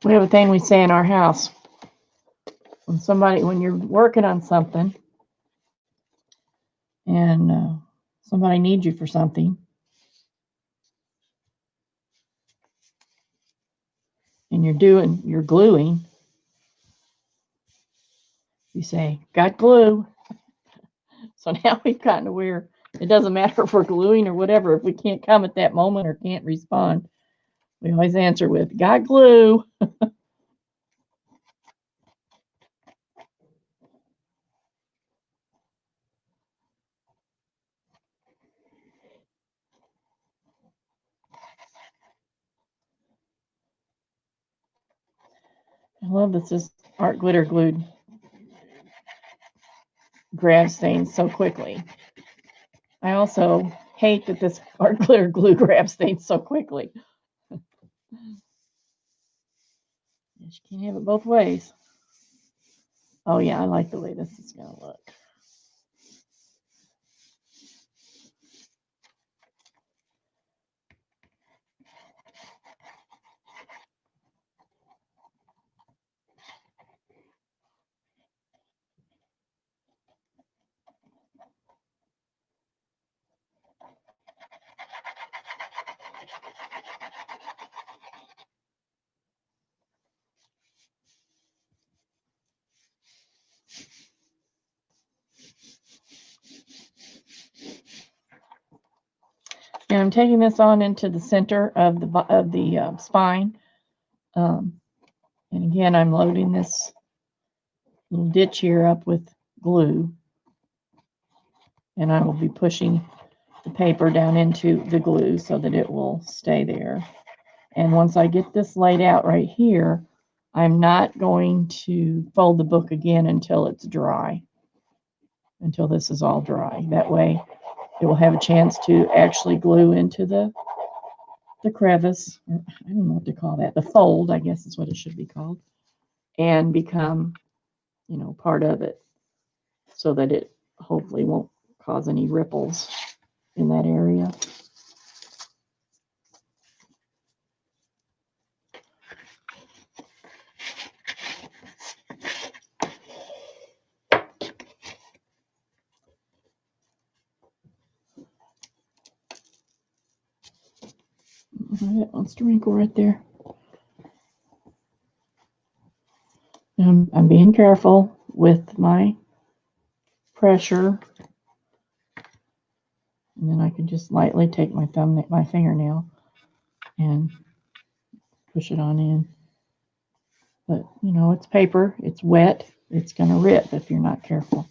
We have a thing we say in our house. When you're working on something and somebody needs you for something, and you're gluing, you say, "Got glue." So now we've gotten to where it doesn't matter if we're gluing or whatever. If we can't come at that moment or can't respond, we always answer with, "Got glue." I love that this art glitter glue grabs things so quickly. I also hate that this art glitter glue grabs things so quickly. You can't have it both ways. Oh yeah, I like the way this is going to look. And I'm taking this on into the center of the spine. And again, I'm loading this little ditch here up with glue. And I will be pushing the paper down into the glue so that it will stay there. And once I get this laid out right here, I'm not going to fold the book again until it's dry, until this is all dry. That way it will have a chance to actually glue into the crevice, or I don't know what to call that, the fold, I guess is what it should be called, and become, part of it so that it hopefully won't cause any ripples in that area. That wants to wrinkle right there. I'm being careful with my pressure, and then I can just lightly take my fingernail and push it on in. But it's paper, it's wet, it's going to rip if you're not careful.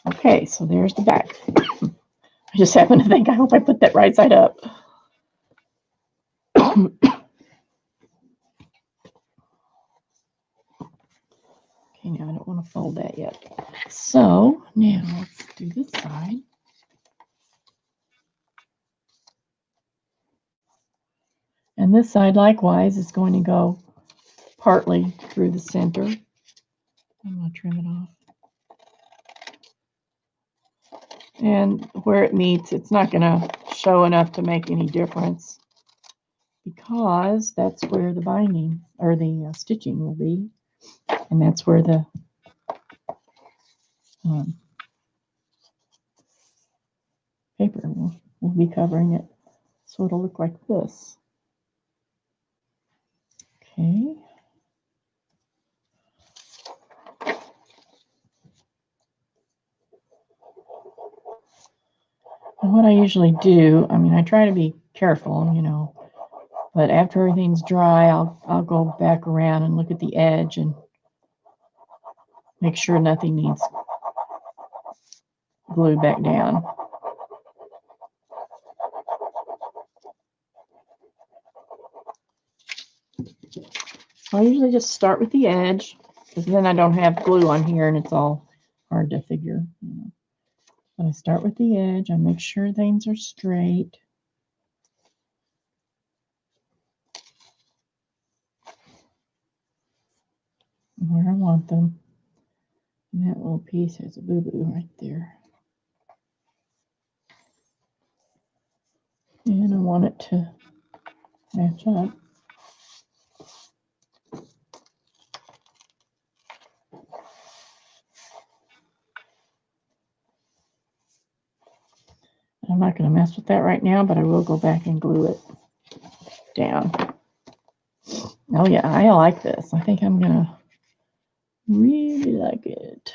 Okay, so there's the back. I just happen to think, I hope I put that right side up. Okay, now I don't want to fold that yet. So now let's do this side. And this side likewise is going to go partly through the center. I'm going to trim it off. And where it meets, it's not going to show enough to make any difference because that's where the binding or the stitching will be. And that's where the paper will be covering it. So it'll look like this. Okay. And what I usually do, I try to be careful, but after everything's dry, I'll go back around and look at the edge and make sure nothing needs glued back down. So I usually just start with the edge, because then I don't have glue on here and it's all hard to figure. But I start with the edge, I make sure things are straight. Where I want them. And that little piece has a boo-boo right there. And I want it to match up. I'm not going to mess with that right now, but I will go back and glue it down. Oh yeah, I like this. I think I'm going to really like it.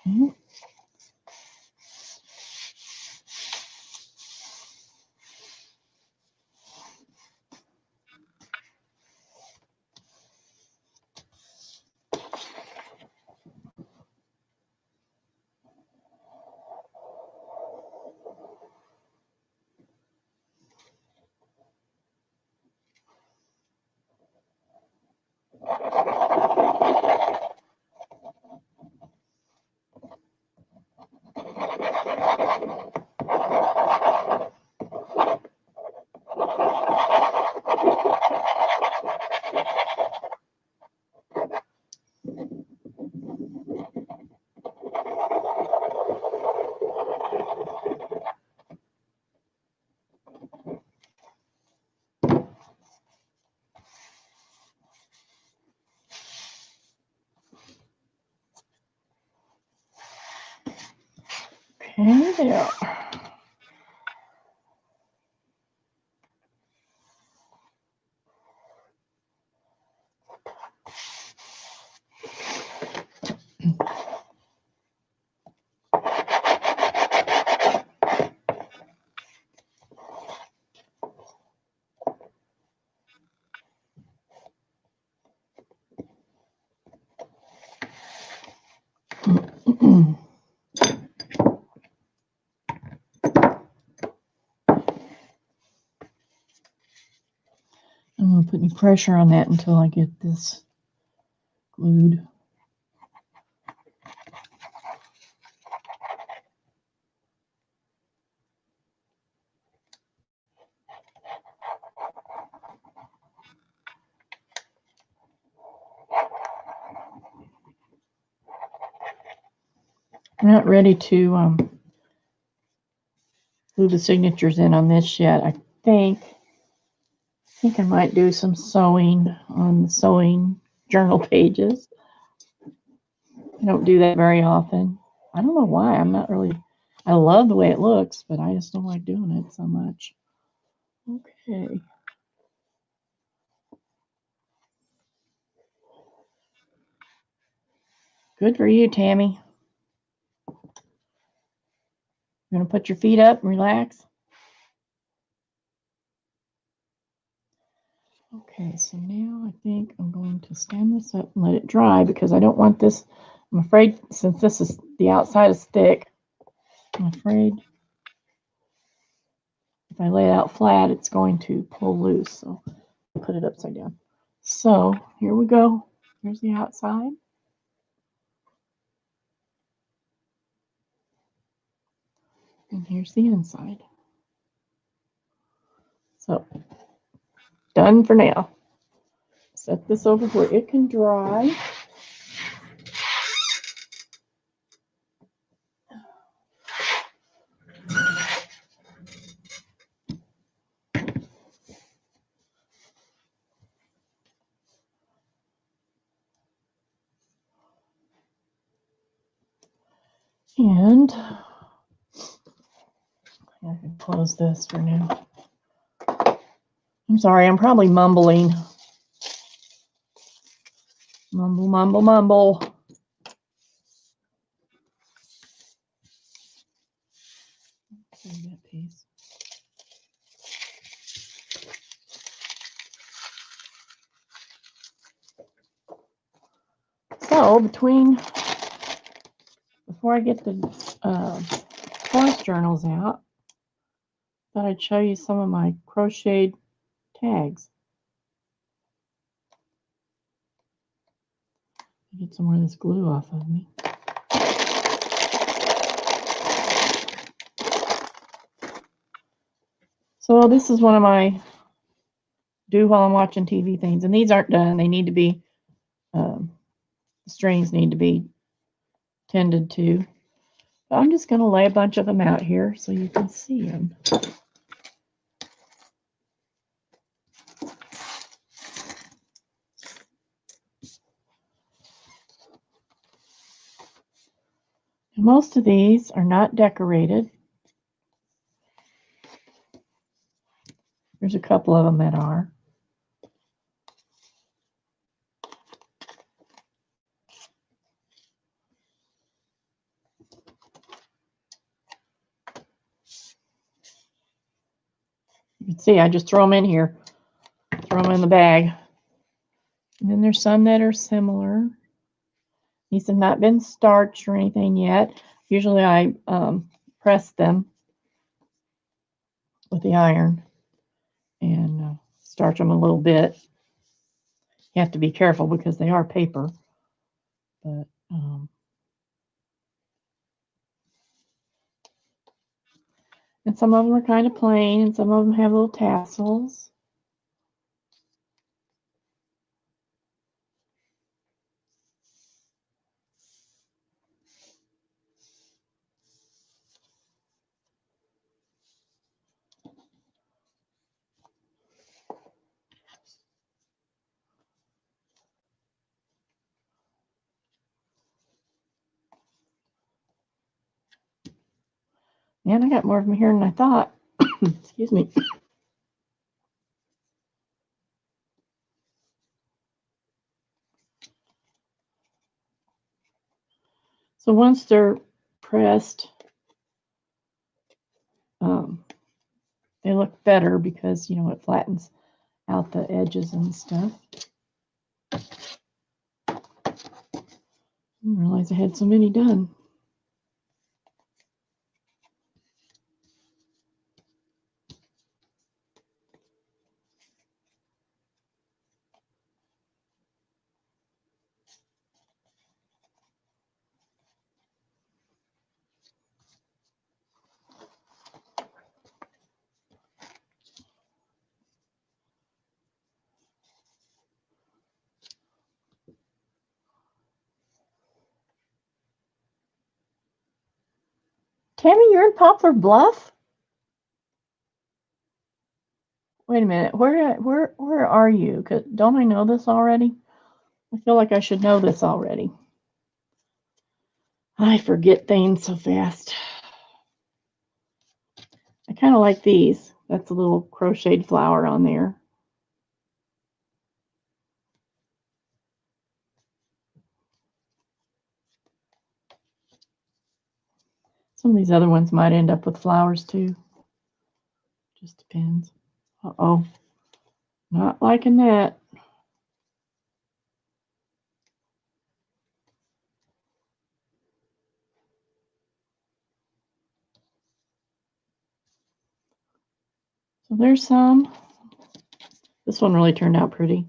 Okay. Okay, there. I'm going to put any pressure on that until I get this glued. I'm not ready to glue the signatures in on this yet. I think I might do some sewing on the sewing journal pages. I don't do that very often. I don't know why. I love the way it looks, but I just don't like doing it so much. Okay. Good for you, Tammy. You're going to put your feet up and relax? Okay, so now I think I'm going to stand this up and let it dry because I don't want this. I'm afraid since this is the outside is thick, I'm afraid if I lay it out flat, it's going to pull loose. So I'll put it upside down. So here we go. Here's the outside. And here's the inside. So done for now. Set this over where it can dry. And I can close this for now. I'm sorry, I'm probably mumbling. Mumble, mumble, mumble. Save that piece. So before I get the course journals out, I thought I'd show you some of my crocheted tags. Get some more of this glue off of me. So this is one of my do while I'm watching TV things, and these aren't done. They need to be, the strings need to be tended to. But I'm just going to lay a bunch of them out here so you can see them. Most of these are not decorated. There's a couple of them that are. You can see I just throw them in here, throw them in the bag. And then there's some that are similar. These have not been starched or anything yet. Usually I press them with the iron and starch them a little bit. You have to be careful because they are paper. But and some of them are kind of plain, and some of them have little tassels. Man, I got more of them here than I thought. Excuse me. So once they're pressed, they look better because, you know, it flattens out the edges and stuff. I didn't realize I had so many done. Tammy, you're in Poplar Bluff? Wait a minute. Where are you? 'Cause don't I know this already? I feel like I should know this already. I forget things so fast. I kind of like these. That's a little crocheted flower on there. Some of these other ones might end up with flowers too. Just depends. Uh-oh. Not liking that. So there's some. This one really turned out pretty.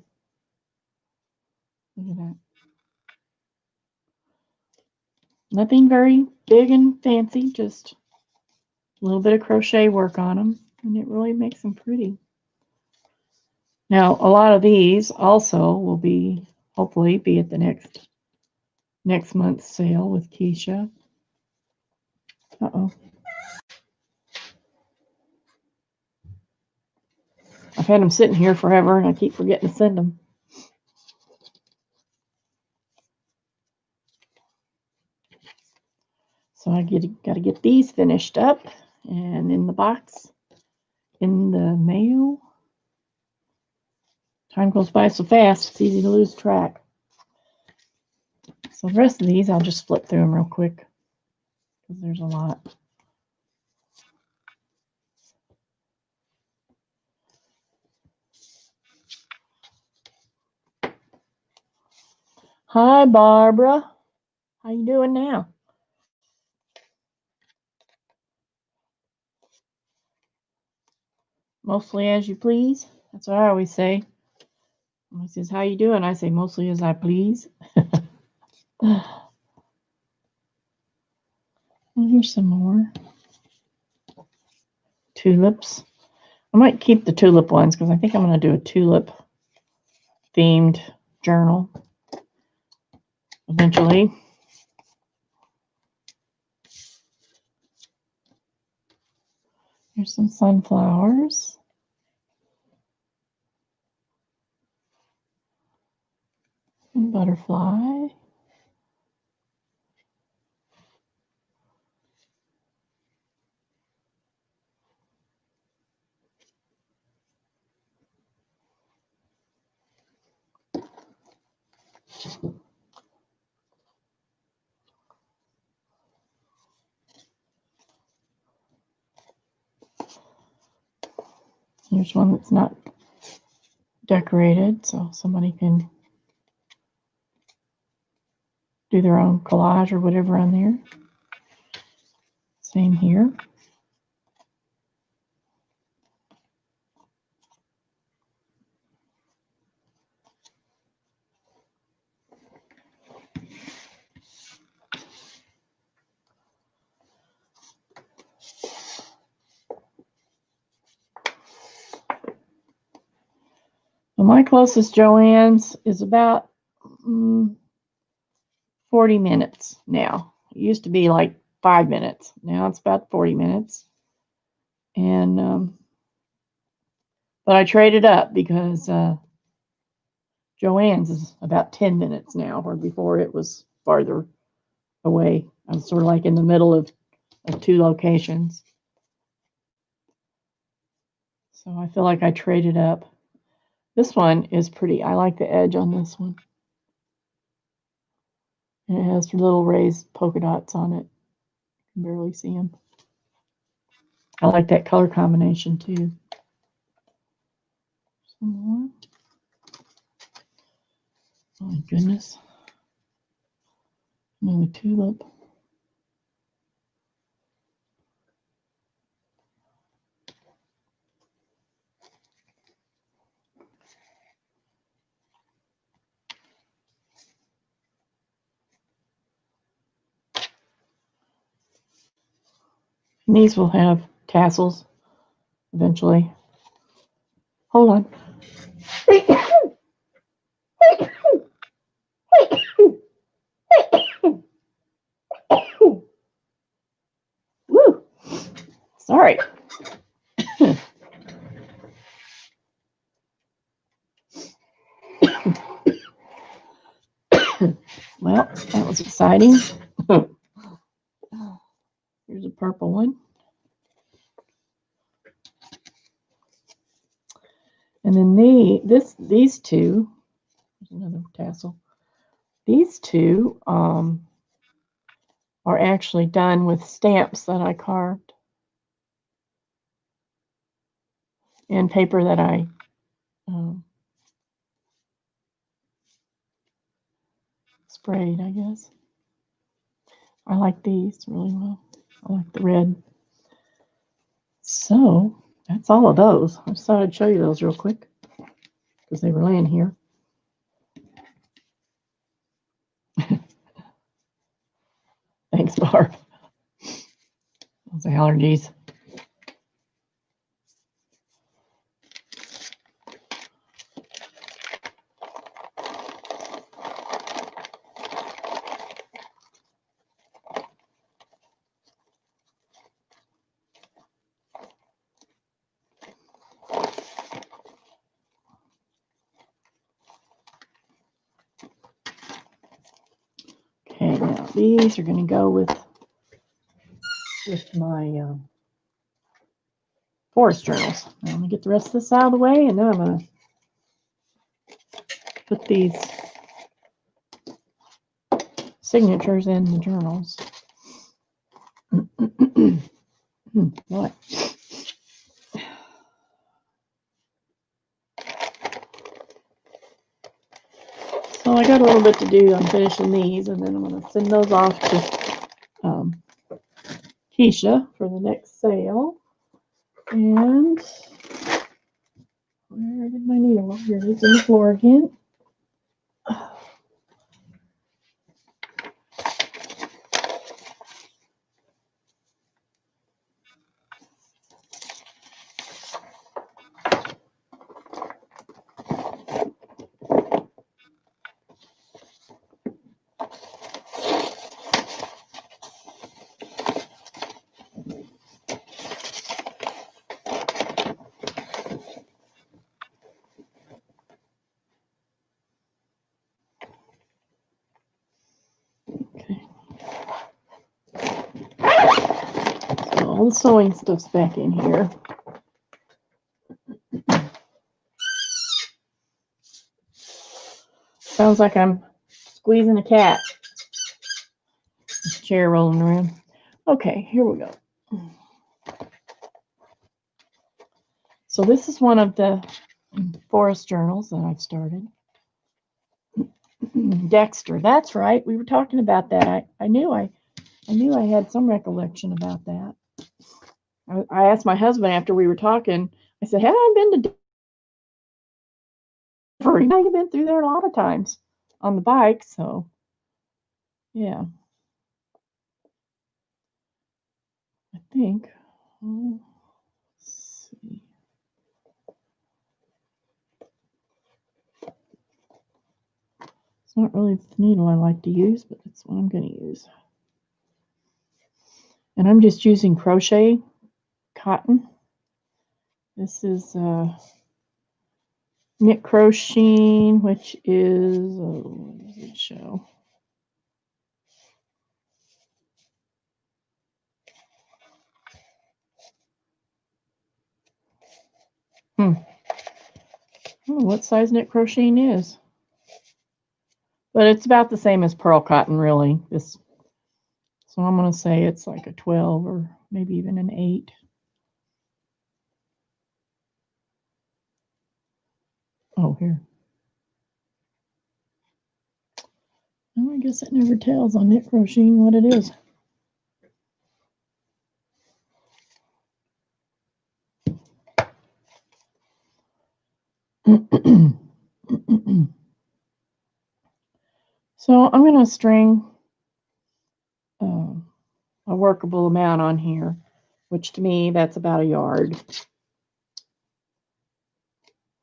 Look at that. Nothing very big and fancy, just a little bit of crochet work on them, and it really makes them pretty. Now, a lot of these also will be, hopefully, be at the next month's sale with Keisha. Uh-oh. I've had them sitting here forever, and I keep forgetting to send them. So I got to get these finished up and in the box, in the mail. Time goes by so fast, it's easy to lose track. So the rest of these, I'll just flip through them real quick because there's a lot. Hi, Barbara. How you doing now? Mostly as you please. That's what I always say. When he says, how you doing? I say, mostly as I please. Here's some more tulips. I might keep the tulip ones because I think I'm going to do a tulip themed journal eventually. Here's some sunflowers. And butterfly. Here's one that's not decorated, so somebody can do their own collage or whatever on there. Same here. Well, my closest Joann's is about 40 minutes now. It used to be like 5 minutes. Now it's about 40 minutes. And but I traded up because Joann's is about 10 minutes now, where before it was farther away. I was sort of like in the middle of two locations. So I feel like I traded up. This one is pretty. I like the edge on this one. And it has little raised polka dots on it. You can barely see them. I like that color combination too. Some more. Oh my goodness. Another tulip. And these will have tassels eventually. Hold on. Woo! Sorry. Well, that was exciting. Here's a purple one. And then these two, there's another tassel. These two are actually done with stamps that I carved and paper that I sprayed, I guess. I like these really well. I like the red. So that's all of those. I just thought I'd show you those real quick because they were laying here. Thanks, Barb. Those are allergies. Okay, now these are going to go with my forest journals. Now, let me get the rest of this out of the way, and then I'm going to put these signatures in the journals. What? So I got a little bit to do on finishing these, and then I'm going to send those off to Keisha for the next sale. And where did my needle? Oh, here it is on the floor again. all the sewing stuff's back in here. Sounds like I'm squeezing a cat. This chair rolling around. Okay, here we go. So this is one of the forest journals that I've started. Dexter, that's right. We were talking about that. I knew I had some recollection about that. I asked my husband after we were talking. I said, "Have I been to Denver?" I've been through there a lot of times on the bike. So, yeah, I think. Let's see. It's not really the needle I like to use, but it's what I'm going to use. And I'm just using crochet cotton. This is knit crocheting, which is, what does it show? I don't know what size knit crocheting is. But it's about the same as pearl cotton, really. So I'm going to say it's like a 12 or maybe even an 8. Oh, here. Oh, I guess it never tells on knit crocheting what it is. So I'm going to string a workable amount on here, which to me, that's about a yard.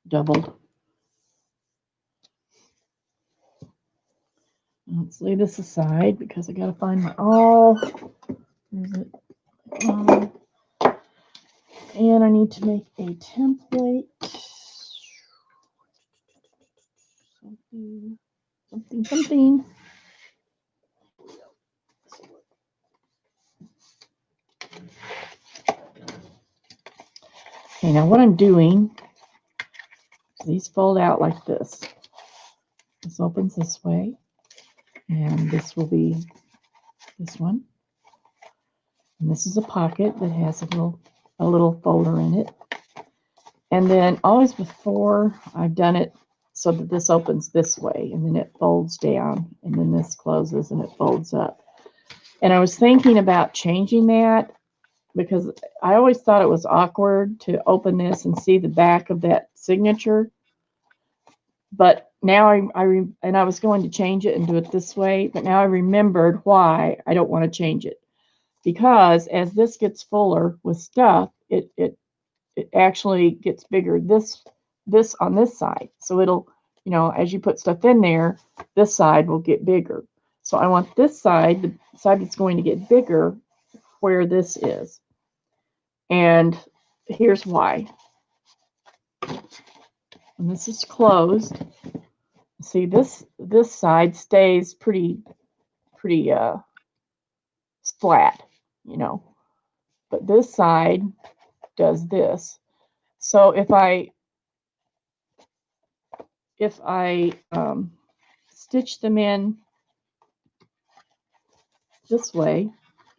Doubled. Let's lay this aside because I got to find my awl. Where's it? And I need to make a template. Something. Okay, now what I'm doing, these fold out like this. This opens this way, and this will be this one. And this is a pocket that has a little folder in it. And then always before I've done it so that this opens this way, and then it folds down, and then this closes and it folds up. And I was thinking about changing that because I always thought it was awkward to open this and see the back of that signature. But now I was going to change it and do it this way, but now I remembered why I don't want to change it. Because as this gets fuller with stuff, it actually gets bigger this on this side. So it'll, as you put stuff in there, this side will get bigger. So I want this side, the side that's going to get bigger, where this is. And here's why. When this is closed, see this side stays pretty flat, but this side does this. So if I stitch them in this way,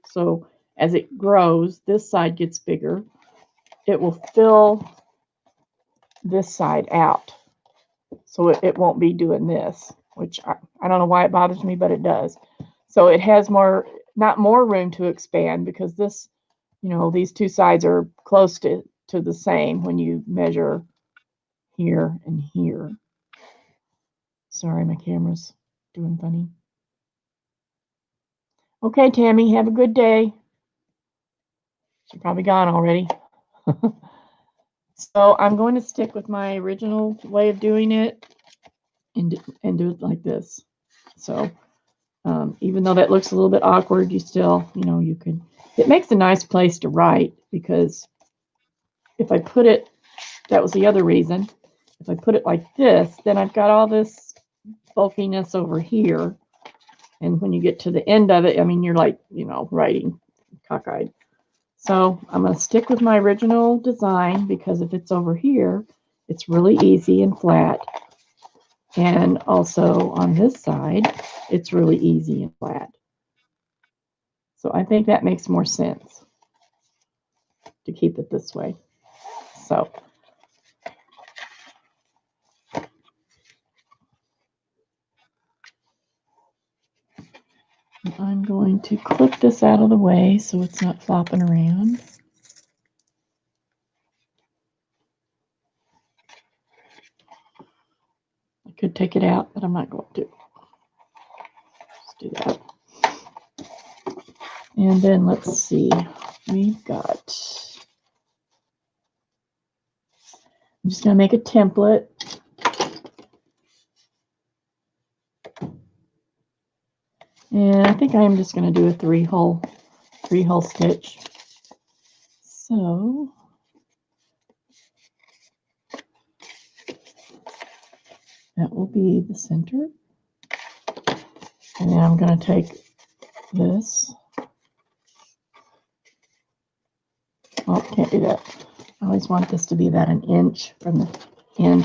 so as it grows, this side gets bigger, it will fill this side out. So it won't be doing this, which I don't know why it bothers me, but it does. So it has not more room to expand because this, these two sides are close to the same when you measure here and here. Sorry, my camera's doing funny. Okay, Tammy, have a good day. She's probably gone already. So I'm going to stick with my original way of doing it and do it like this. So even though that looks a little bit awkward, you still, you can, it makes a nice place to write because if I put it, that was the other reason, if I put it like this, then I've got all this bulkiness over here. And when you get to the end of it, I mean, you're like, writing cockeyed. So I'm going to stick with my original design because if it's over here, it's really easy and flat. And also on this side, it's really easy and flat. So I think that makes more sense to keep it this way. So I'm going to clip this out of the way so it's not flopping around. I could take it out, but I'm not going to. Let's do that. And then let's see, we've got, I'm just going to make a template. And I think I'm just going to do a three-hole stitch. So that will be the center. And then I'm going to take this. Oh, can't do that. I always want this to be about an inch from the end.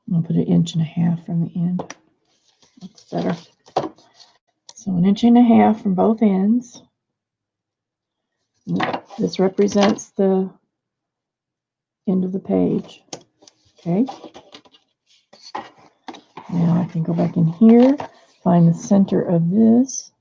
I'm going to put 1.5 inches from the end. That's better. So 1.5 inches from both ends. This represents the end of the page. Okay. Now I can go back in here, find the center of this.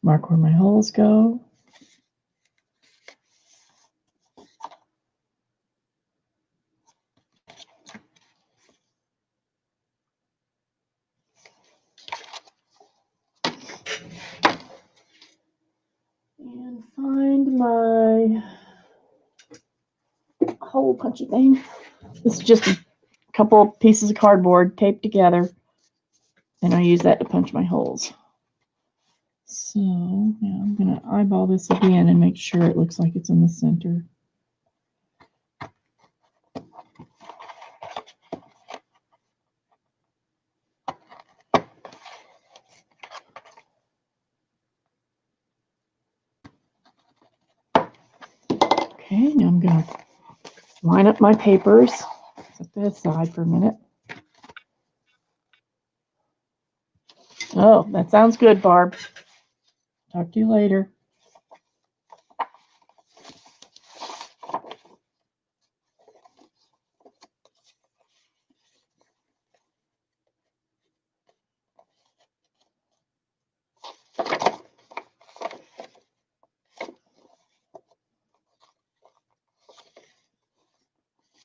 Mark where my holes go. And find my hole punchy thing. This is just a couple of pieces of cardboard taped together, and I use that to punch my holes. So now I'm going to eyeball this again and make sure it looks like it's in the center. Okay, now I'm going to line up my papers. Set that aside for a minute. Oh, that sounds good, Barb. Talk to you later.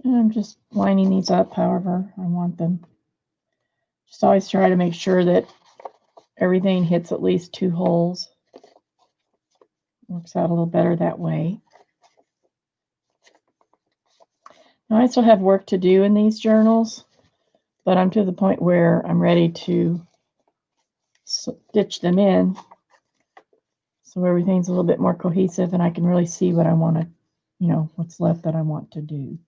And I'm just lining these up however I want them. Just always try to make sure that everything hits at least 2 holes. Works out a little better that way. Now I still have work to do in these journals, but I'm to the point where I'm ready to stitch them in so everything's a little bit more cohesive and I can really see what I want to, what's left that I want to do.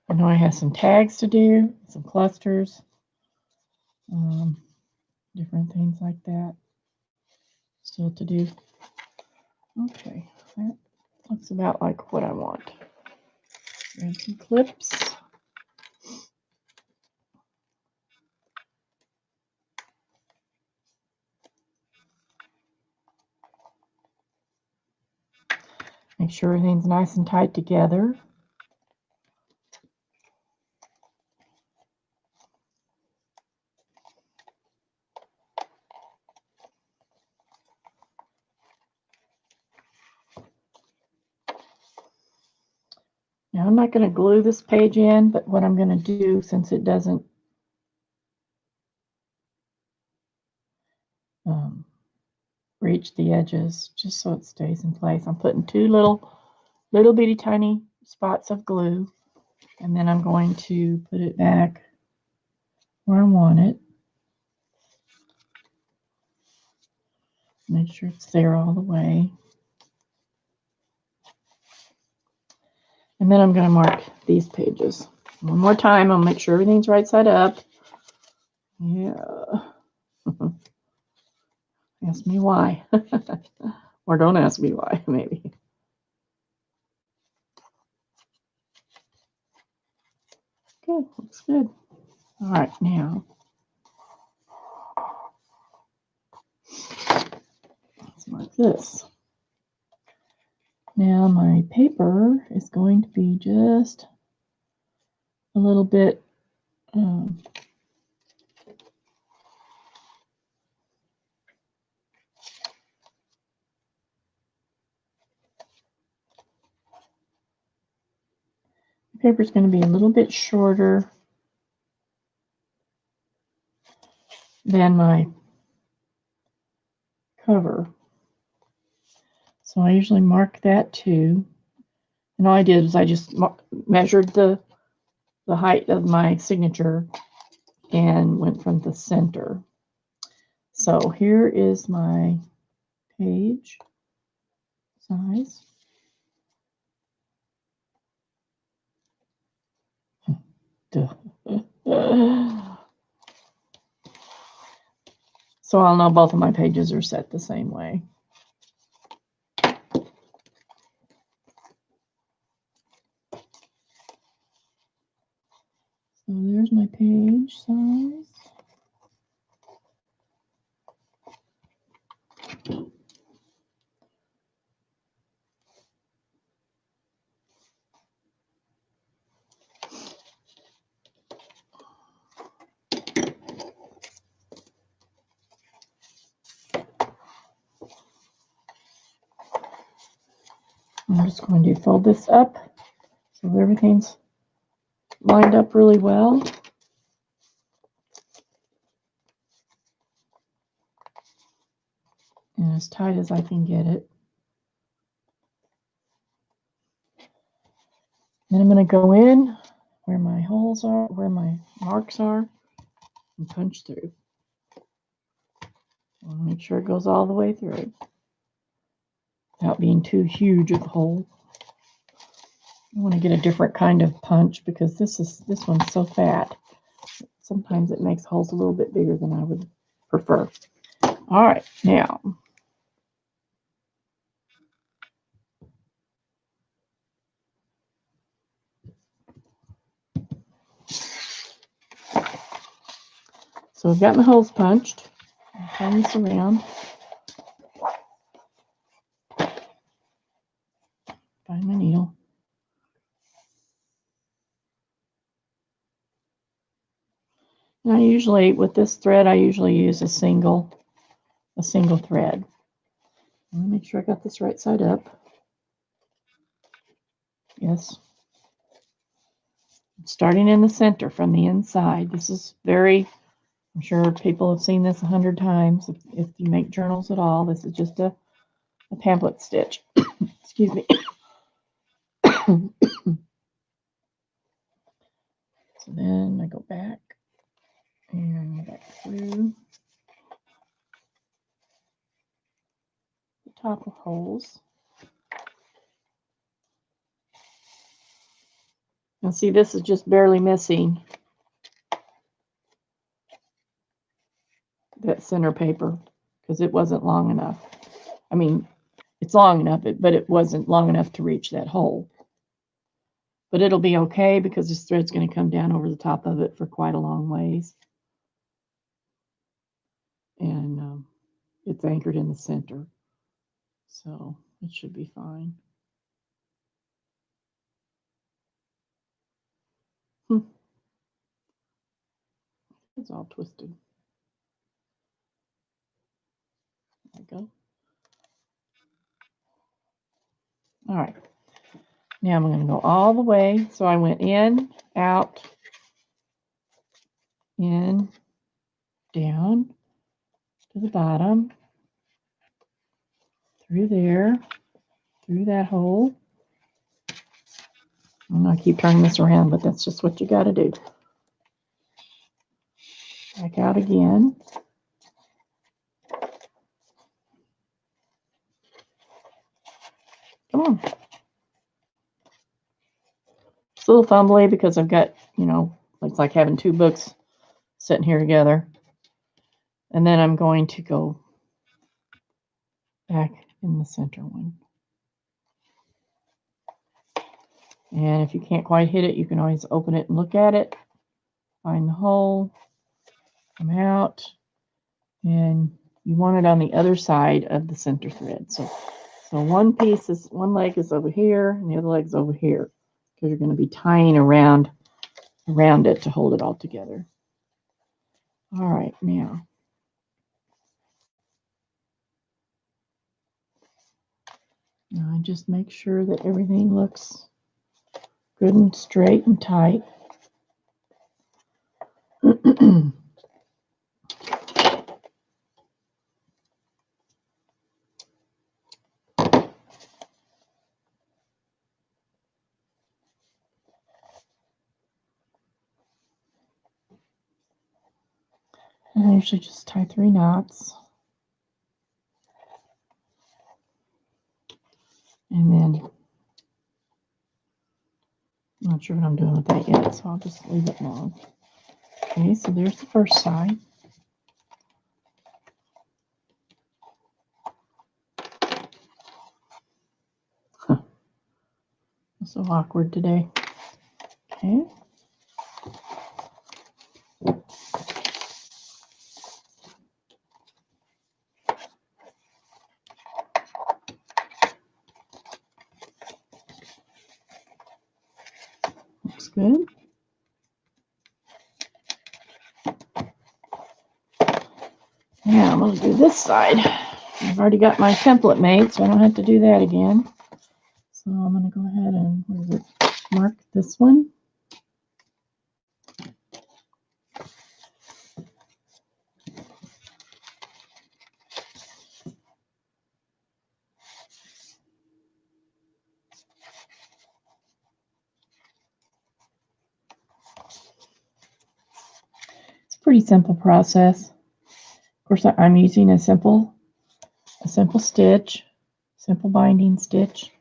I know I have some tags to do, some clusters, different things like that still to do. Okay, that looks about like what I want. And some clips. Make sure everything's nice and tight together. Now I'm not going to glue this page in, but what I'm going to do, since it doesn't reach the edges just so it stays in place. I'm putting two little bitty tiny spots of glue, and then I'm going to put it back where I want it. Make sure it's there all the way. And then I'm going to mark these pages. One more time, I'll make sure everything's right side up. Yeah. Ask me why. Or don't ask me why, maybe. Good, looks good. All right, now let's mark this. Now my paper is going to be just a little bit paper is going to be a little bit shorter than my cover. So I usually mark that too. And all I did is I just measured the height of my signature and went from the center. So here is my page size. So I'll know both of my pages are set the same way. So there's my page size. I'm just going to fold this up so everything's lined up really well. And as tight as I can get it. Then I'm going to go in where my holes are, where my marks are, and punch through. I want to make sure it goes all the way through without being too huge of a hole. I want to get a different kind of punch because this one's so fat. Sometimes it makes holes a little bit bigger than I would prefer. All right, now so I've got my holes punched. I'll turn this around. Find my needle. And I usually, with this thread, I usually use a single thread. Let me make sure I got this right side up. Yes. Starting in the center from the inside. This is very, I'm sure people have seen this 100 times. If you make journals at all, this is just a pamphlet stitch. Excuse me. So then I go back and go back through the top of holes. Now see, this is just barely missing that center paper because it wasn't long enough. I mean, it's long enough, but it wasn't long enough to reach that hole. But it'll be okay because this thread's going to come down over the top of it for quite a long ways. And it's anchored in the center. So it should be fine. It's all twisted. There we go. All right. Now I'm going to go all the way. So I went in, out, in, down, to the bottom, through there, through that hole. I'm going to keep turning this around, but that's just what you got to do. Back out again. Come on. It's a little fumbly because I've got, you know, it's like having two books sitting here together. And then I'm going to go back in the center one. And if you can't quite hit it, you can always open it and look at it. Find the hole. Come out. And you want it on the other side of the center thread. So one leg is over here and the other leg's over here, because you're going to be tying around it to hold it all together. All right, now I just make sure that everything looks good and straight and tight. And I usually just tie 3 knots. And then I'm not sure what I'm doing with that yet, so I'll just leave it alone. Okay, so there's the first side. It's so awkward today. Okay. Looks good. Now I'm going to do this side. I've already got my template made, so I don't have to do that again. So I'm going to go ahead and mark this one. It's a pretty simple process. Of course, I'm using a simple stitch, simple binding stitch.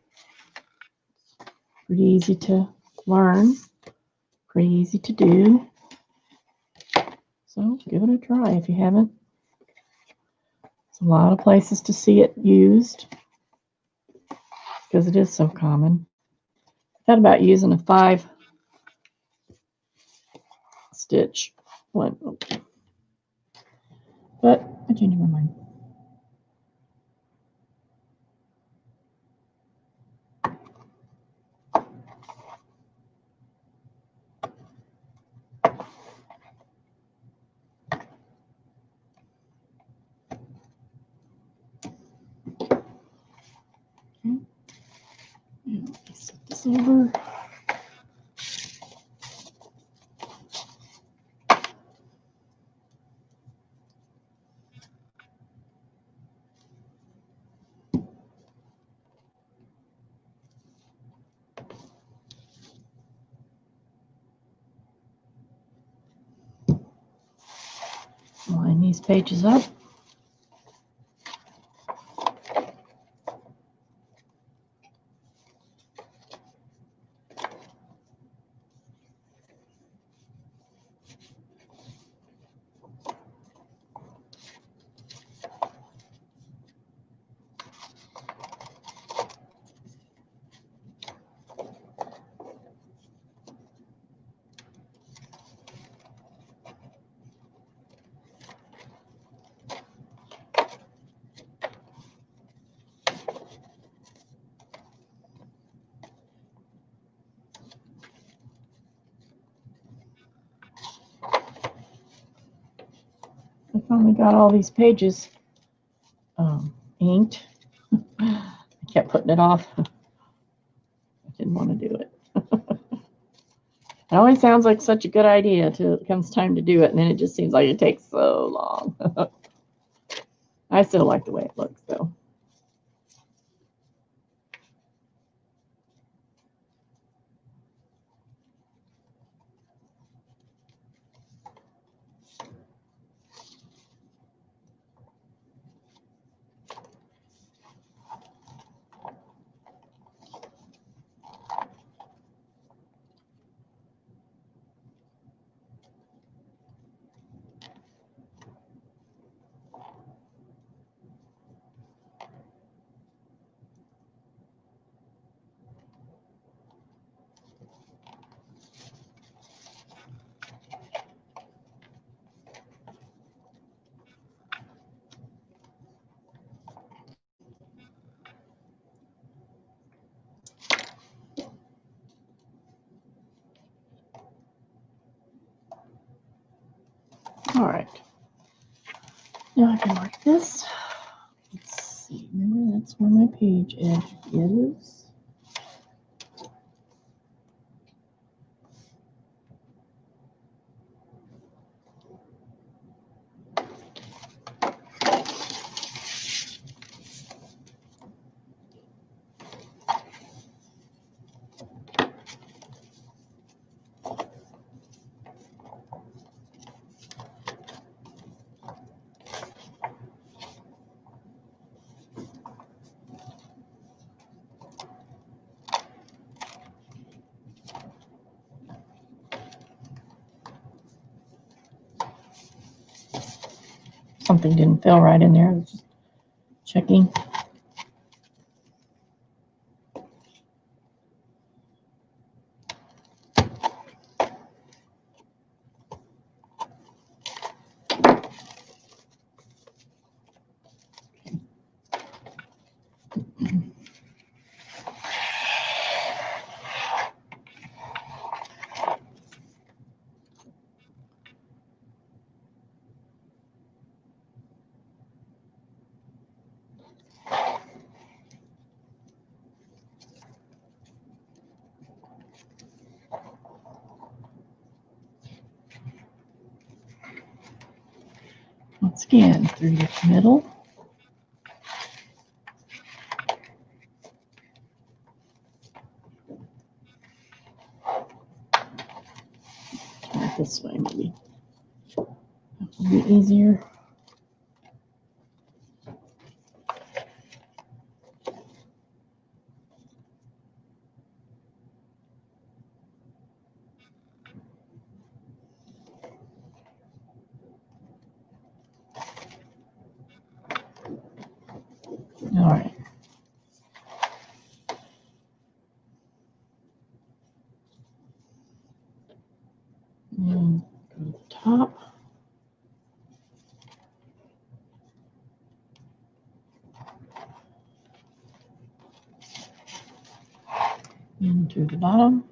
Pretty easy to learn, pretty easy to do. So give it a try if you haven't. There's a lot of places to see it used because it is so common. I thought about using a 5 stitch one, but I changed my mind. Set this over. Line these pages up. I finally got all these pages inked. I kept putting it off. I didn't want to do it. It always sounds like such a good idea until it comes time to do it, and then it just seems like it takes so long. I still like the way it looks, though. All right. Now I can mark this. Let's see. Remember, that's where my page edge is. Something didn't fill right in there. I was just checking. Once again, through the middle. Try it this way, maybe. That will be easier. All right. And go to the top. And to the bottom.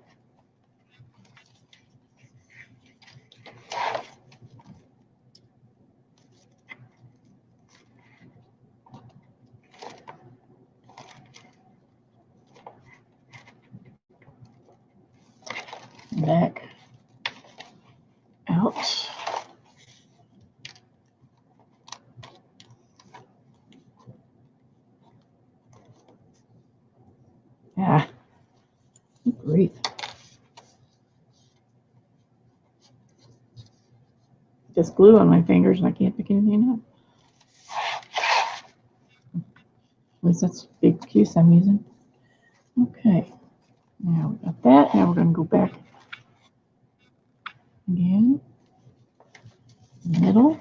Back out. Ah, good grief. Just glue on my fingers and I can't pick anything up. At least that's a big piece I'm using. Okay, now we got that. Now we're going to go back again, middle.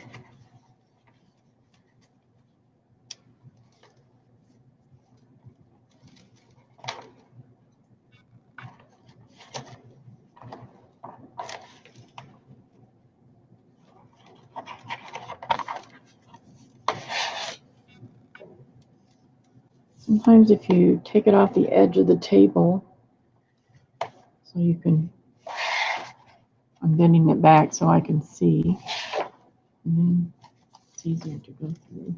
Sometimes if you take it off the edge of the table, so you can, I'm bending it back so I can see, and then it's easier to go through.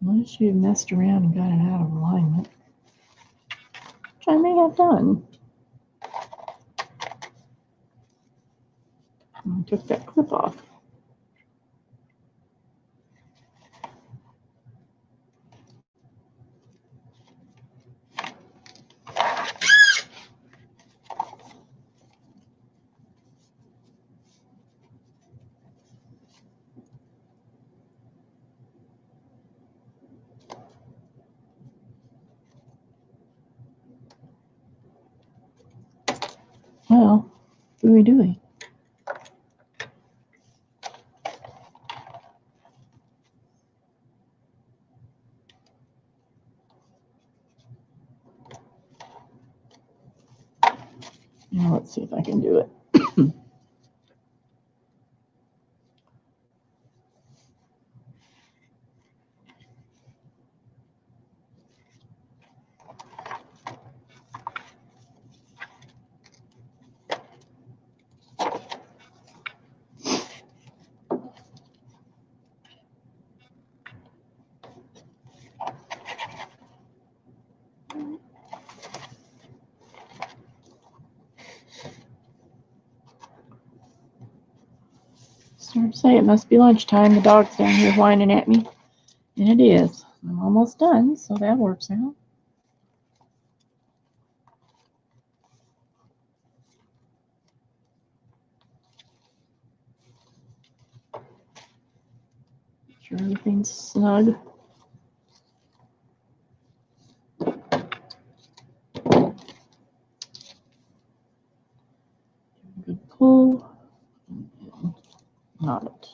Unless you messed around and got it out of alignment, which I may have done. I took that clip off. Well, dooey. Now let's see if I can do it. Start to say it must be lunchtime. The dog's down here whining at me. And it is. I'm almost done, so that works out. Make sure everything's snug. Good pull. And knot it.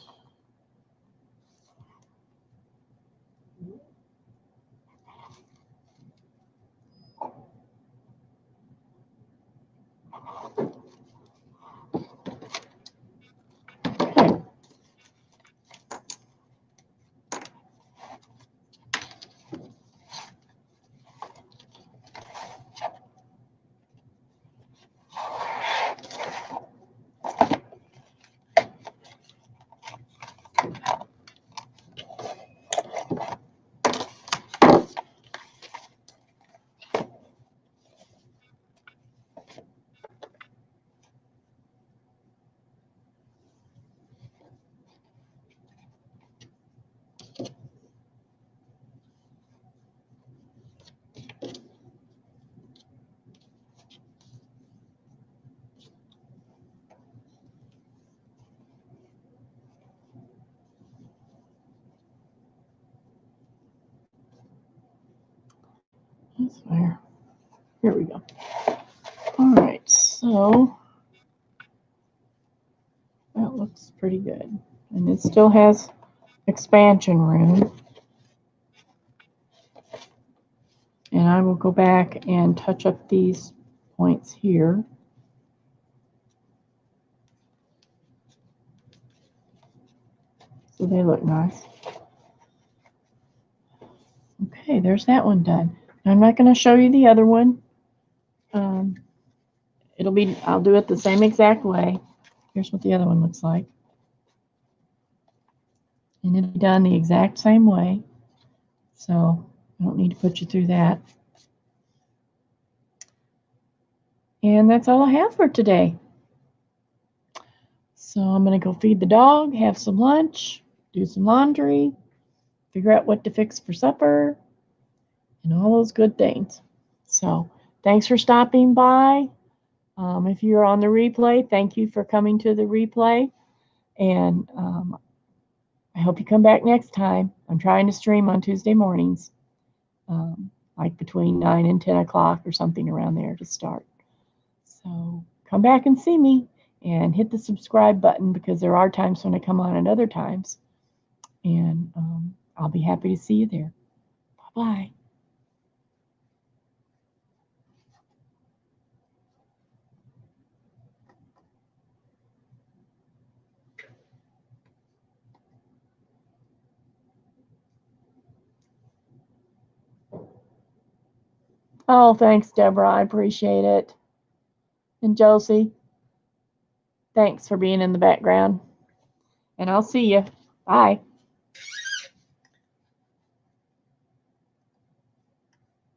Okay. That's where. Here we go. All right, so that looks pretty good. And it still has expansion room. And I will go back and touch up these points here. So they look nice. Okay, there's that one done. I'm not going to show you the other one. I'll do it the same exact way. Here's what the other one looks like. And it'll be done the exact same way. So I don't need to put you through that. And that's all I have for today. So I'm going to go feed the dog, have some lunch, do some laundry, figure out what to fix for supper, and all those good things. So thanks for stopping by. If you're on the replay, thank you for coming to the replay. And I hope you come back next time. I'm trying to stream on Tuesday mornings, like between 9 and 10 o'clock or something around there to start. So come back and see me and hit the subscribe button, because there are times when I come on at other times. And I'll be happy to see you there. Bye-bye. Oh, thanks, Deborah. I appreciate it. And Josie, thanks for being in the background. And I'll see you. Bye.